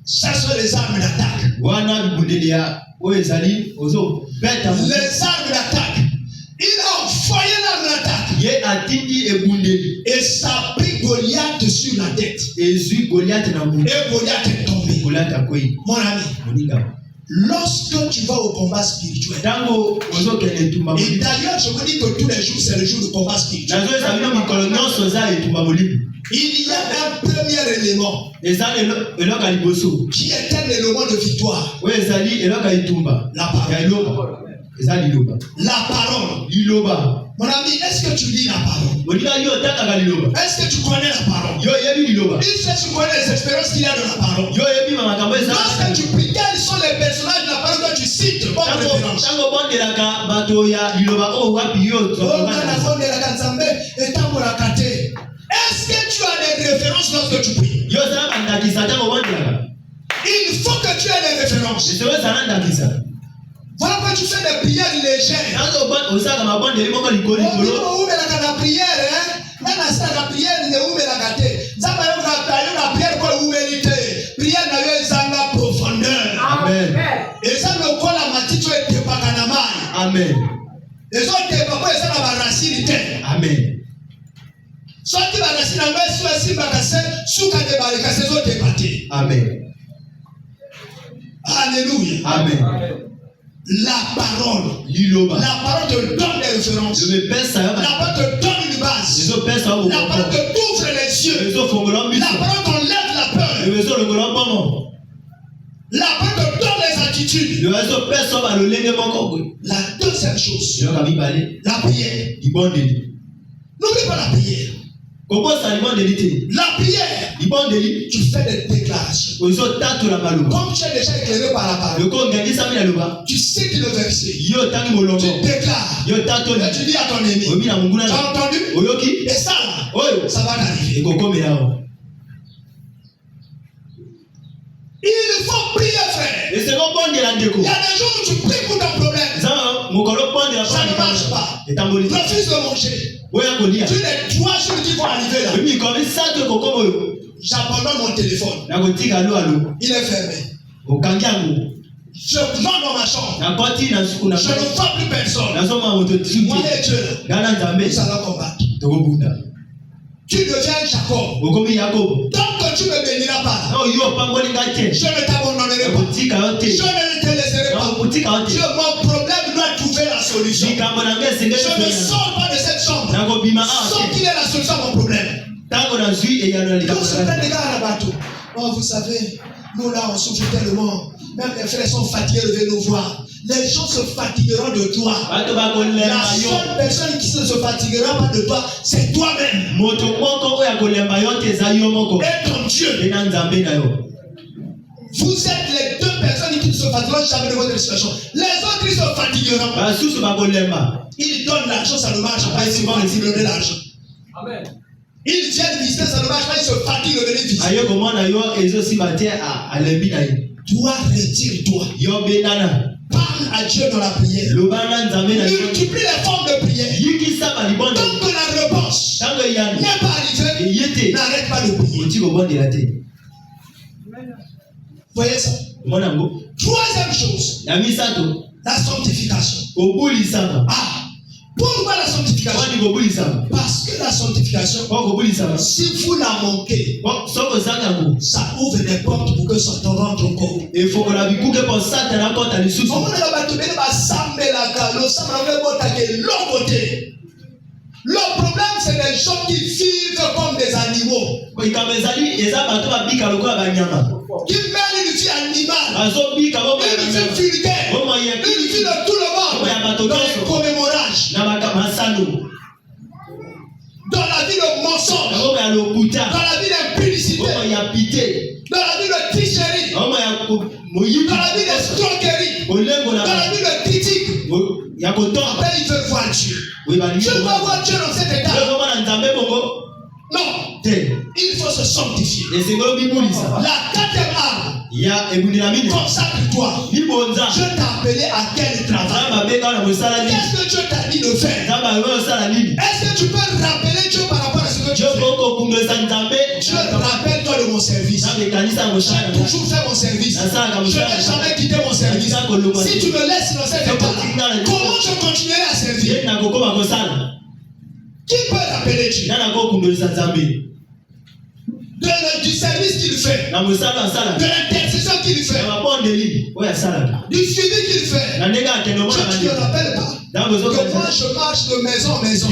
Speaker 2: Ça sont les armes d'attaque. Les armes d'attaque. Il a envoyé l'arme d'attaque. Et ça a pris Goliath sur la tête. Et Goliath est tombé. Mon ami, lorsque tu vas au combat spirituel, et d'ailleurs je vous dis que tous les jours c'est le jour du combat spirituel, il y a un premier élément qui est un élément de victoire. La parole. La parole. Mon ami, est-ce que tu lis la parole? Est-ce que tu connais la parole? Est-ce que tu connais les expériences qu'il y a dans la parole? Lorsque tu pries, quels sont les personnages de la parole que tu cites comme référence? Est-ce que tu as des références lorsque tu pries? Il faut que tu aies des références. Voilà pourquoi tu fais des prières légères. Amen. Et ça me colle à ma titre et pas Amen. Les autres papa ça va racine. Amen. Soit tu vas racine en bas soit si bakasse sous ka de barika ces autres débattés. Amen. Alléluia. Amen. La parole. La parole te donne des références. La parole te donne une base. La parole te t'ouvre les yeux. La parole t'enlève la peur. La parole te donne les attitudes. La deuxième chose, la prière. N'oublie pas la prière. La prière, tu fais des déclarations. Comme tu es déjà éclairé par la parole, tu sais que le verset, tu déclares, et tu dis à ton ennemi, tu as entendu? Et ça là, ça va t'arriver. Il faut prier, frère. Il y a des jours où tu pries pour ton problème. Ça ne marche pas. Refuse de manger. Tu les 3 jours qui vont arriver là.
Speaker 1: j'abandonne mon téléphone. Il est fermé. Je rentre dans ma chambre. Je ne vois plus personne. Moi et Dieu, nous allons combattre. Tu deviens Jacob. Tant que tu ne me béniras pas, je ne t'abandonnerai pas. Je ne te laisserai pas. Mon problème doit trouver la solution. Je ne sors pas de cette chambre sans qu'il y ait la solution à mon problème. Oh, vous savez, nous là on souffre tellement. Même les frères sont fatigués de venir nous voir. Les gens se fatigueront de toi. La seule personne qui ne se fatiguera pas de toi, c'est toi-même. Et ton Dieu. Vous êtes les deux personnes qui ne se fatigueront jamais de votre situation. Les autres, ils se fatigueront. Ils donnent l'argent, ça ne marche pas. Ils vont donner l'argent. Amen. Ils viennent visiter, ça ne marche pas. Ils se fatiguent de venir visiter. Toi, retire-toi. Parle à Dieu dans la prière. Multiplie les formes de prière. Tant que la réponse n'est pas arrivée, n'arrête pas de prier. Voyez ça? Troisième chose, la sanctification. Pourquoi la sanctification? Parce que la sanctification, si vous la manquez, ça ouvre des portes pour que Satan rentre encore. Le problème, c'est des gens qui vivent comme des animaux. Qui mènent une vie animale, une vie vulgaire, une vie de tout le monde, dans les commémorages, dans la vie de mensonge, dans la vie d'impudicité, dans la vie de tricherie, dans la vie d'escroquerie, dans la vie de critique. Après, il veut voir Dieu. Je veux voir Dieu dans cet état. Non. Il faut se sanctifier. La quatrième arme. Consacre-toi. Je t'ai appelé à quel travail? Qu'est-ce que Dieu t'a dit de faire? Est-ce que tu peux rappeler Dieu par rapport à ce que tu fais? Dieu, rappelle-toi de mon service. J'ai toujours fait mon service. Je n'ai jamais quitté mon service. Si tu me laisses dans cet état, comment je continuerai à servir? Qui peut rappeler Dieu? Du service qu'il fait, de l'intercession qu'il fait, du suivi qu'il fait. Je ne te rappelle pas que moi je marche de maison en maison en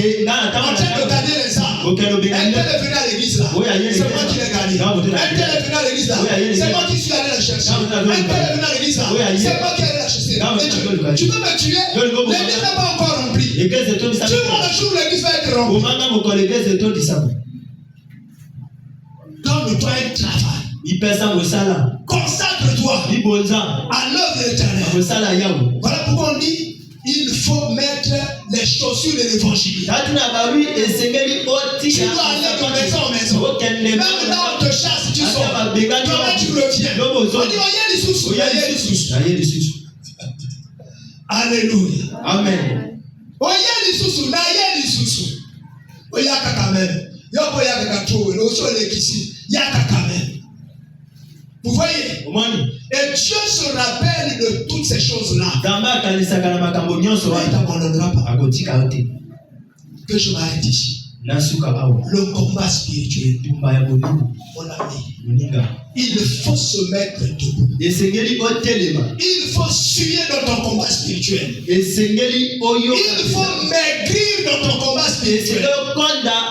Speaker 1: train de gagner les âmes. Un tel est venu à l'église là, c'est moi qui l'ai gagné. Un tel est venu à l'église là, c'est moi qui suis allé la chercher. Un tel est venu à l'église là, c'est moi qui est allé la chercher. Tu peux me tuer? L'église n'est pas encore remplie. Tu vois le jour où l'église va être remplie. Donne-toi un travail. Consacre-toi à l'œuvre de l'Éternel. Voilà pourquoi on dit il faut mettre les chaussures de l'évangile. Tu dois aller de maison en maison. Même là on te chasse, tu sors. Toi-même tu reviens. On dit alléluia. Amen. Vous voyez? Et Dieu se rappelle de toutes ces choses-là. Il ne t'abandonnera pas. Que je m'arrête ici. Le combat spirituel, mon ami, il faut se mettre debout. Il faut suer dans ton combat spirituel. Il faut maigrir dans ton combat spirituel.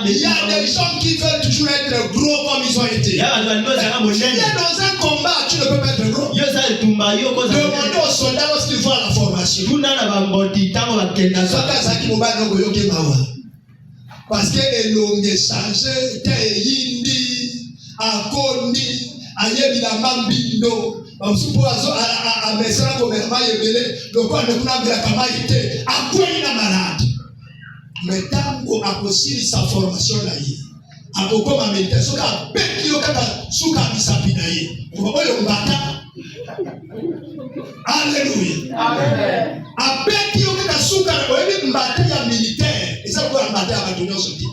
Speaker 1: Il y a des gens qui veulent toujours être gros comme ils ont été. Il y a dans un combat, tu ne peux pas être gros. Demandez aux soldats lorsqu'ils vont à la formation. Parce que l'homme est changé, yindi, akoni, ayebi la mambindo, supposo a mesera comme yebele, donc on ne peut pas dire kama ite, akoni na malade. Mais tango akosili sa formation là yi. Akokoma méditation ka beki yo kaka suka bisapina yi. Oyo mbata. Alléluia. Amen. Abeki yo kaka suka oyebi mbata ya militaire. Et ça, vous avez à donner au sorti.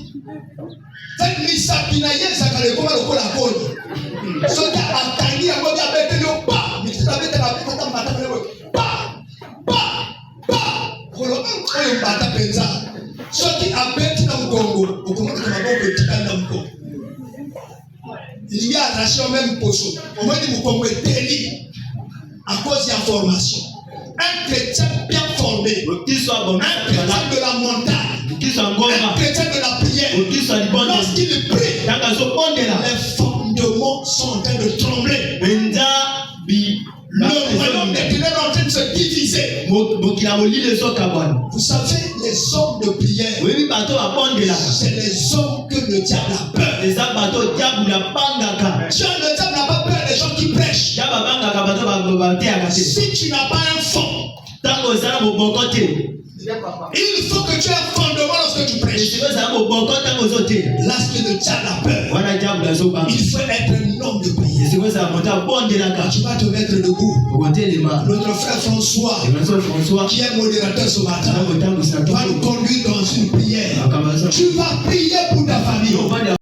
Speaker 1: Cette misapina yesa kale koma lokola koni. Soka atangi ya ngodi abete yo pa. Misi abete la bete kama bata pele pa. Kolo oyo bata penza. Soki abete na mgongo, ukomona kama mgongo itikana na mgongo. Il y a arraché au même poisson. Au moins, il faut délit à cause de la formation. Un chrétien bien formé, un chrétien de la montagne, un chrétien de la prière, lorsqu'il prie, les fondements sont en train de trembler. Le royaume des ténèbres est en train de se diviser. Vous savez, les hommes de prière, c'est les hommes que le diable a peur. Le diable n'a pas peur des gens qui prêchent. Si tu n'as pas un fond, il faut que tu aies un fondement lorsque tu prêches. Lorsque le diable a peur, il faut être un homme de prière. Tu vas te mettre debout. Notre frère François, qui est modérateur ce matin, va nous conduire dans une prière. Tu vas prier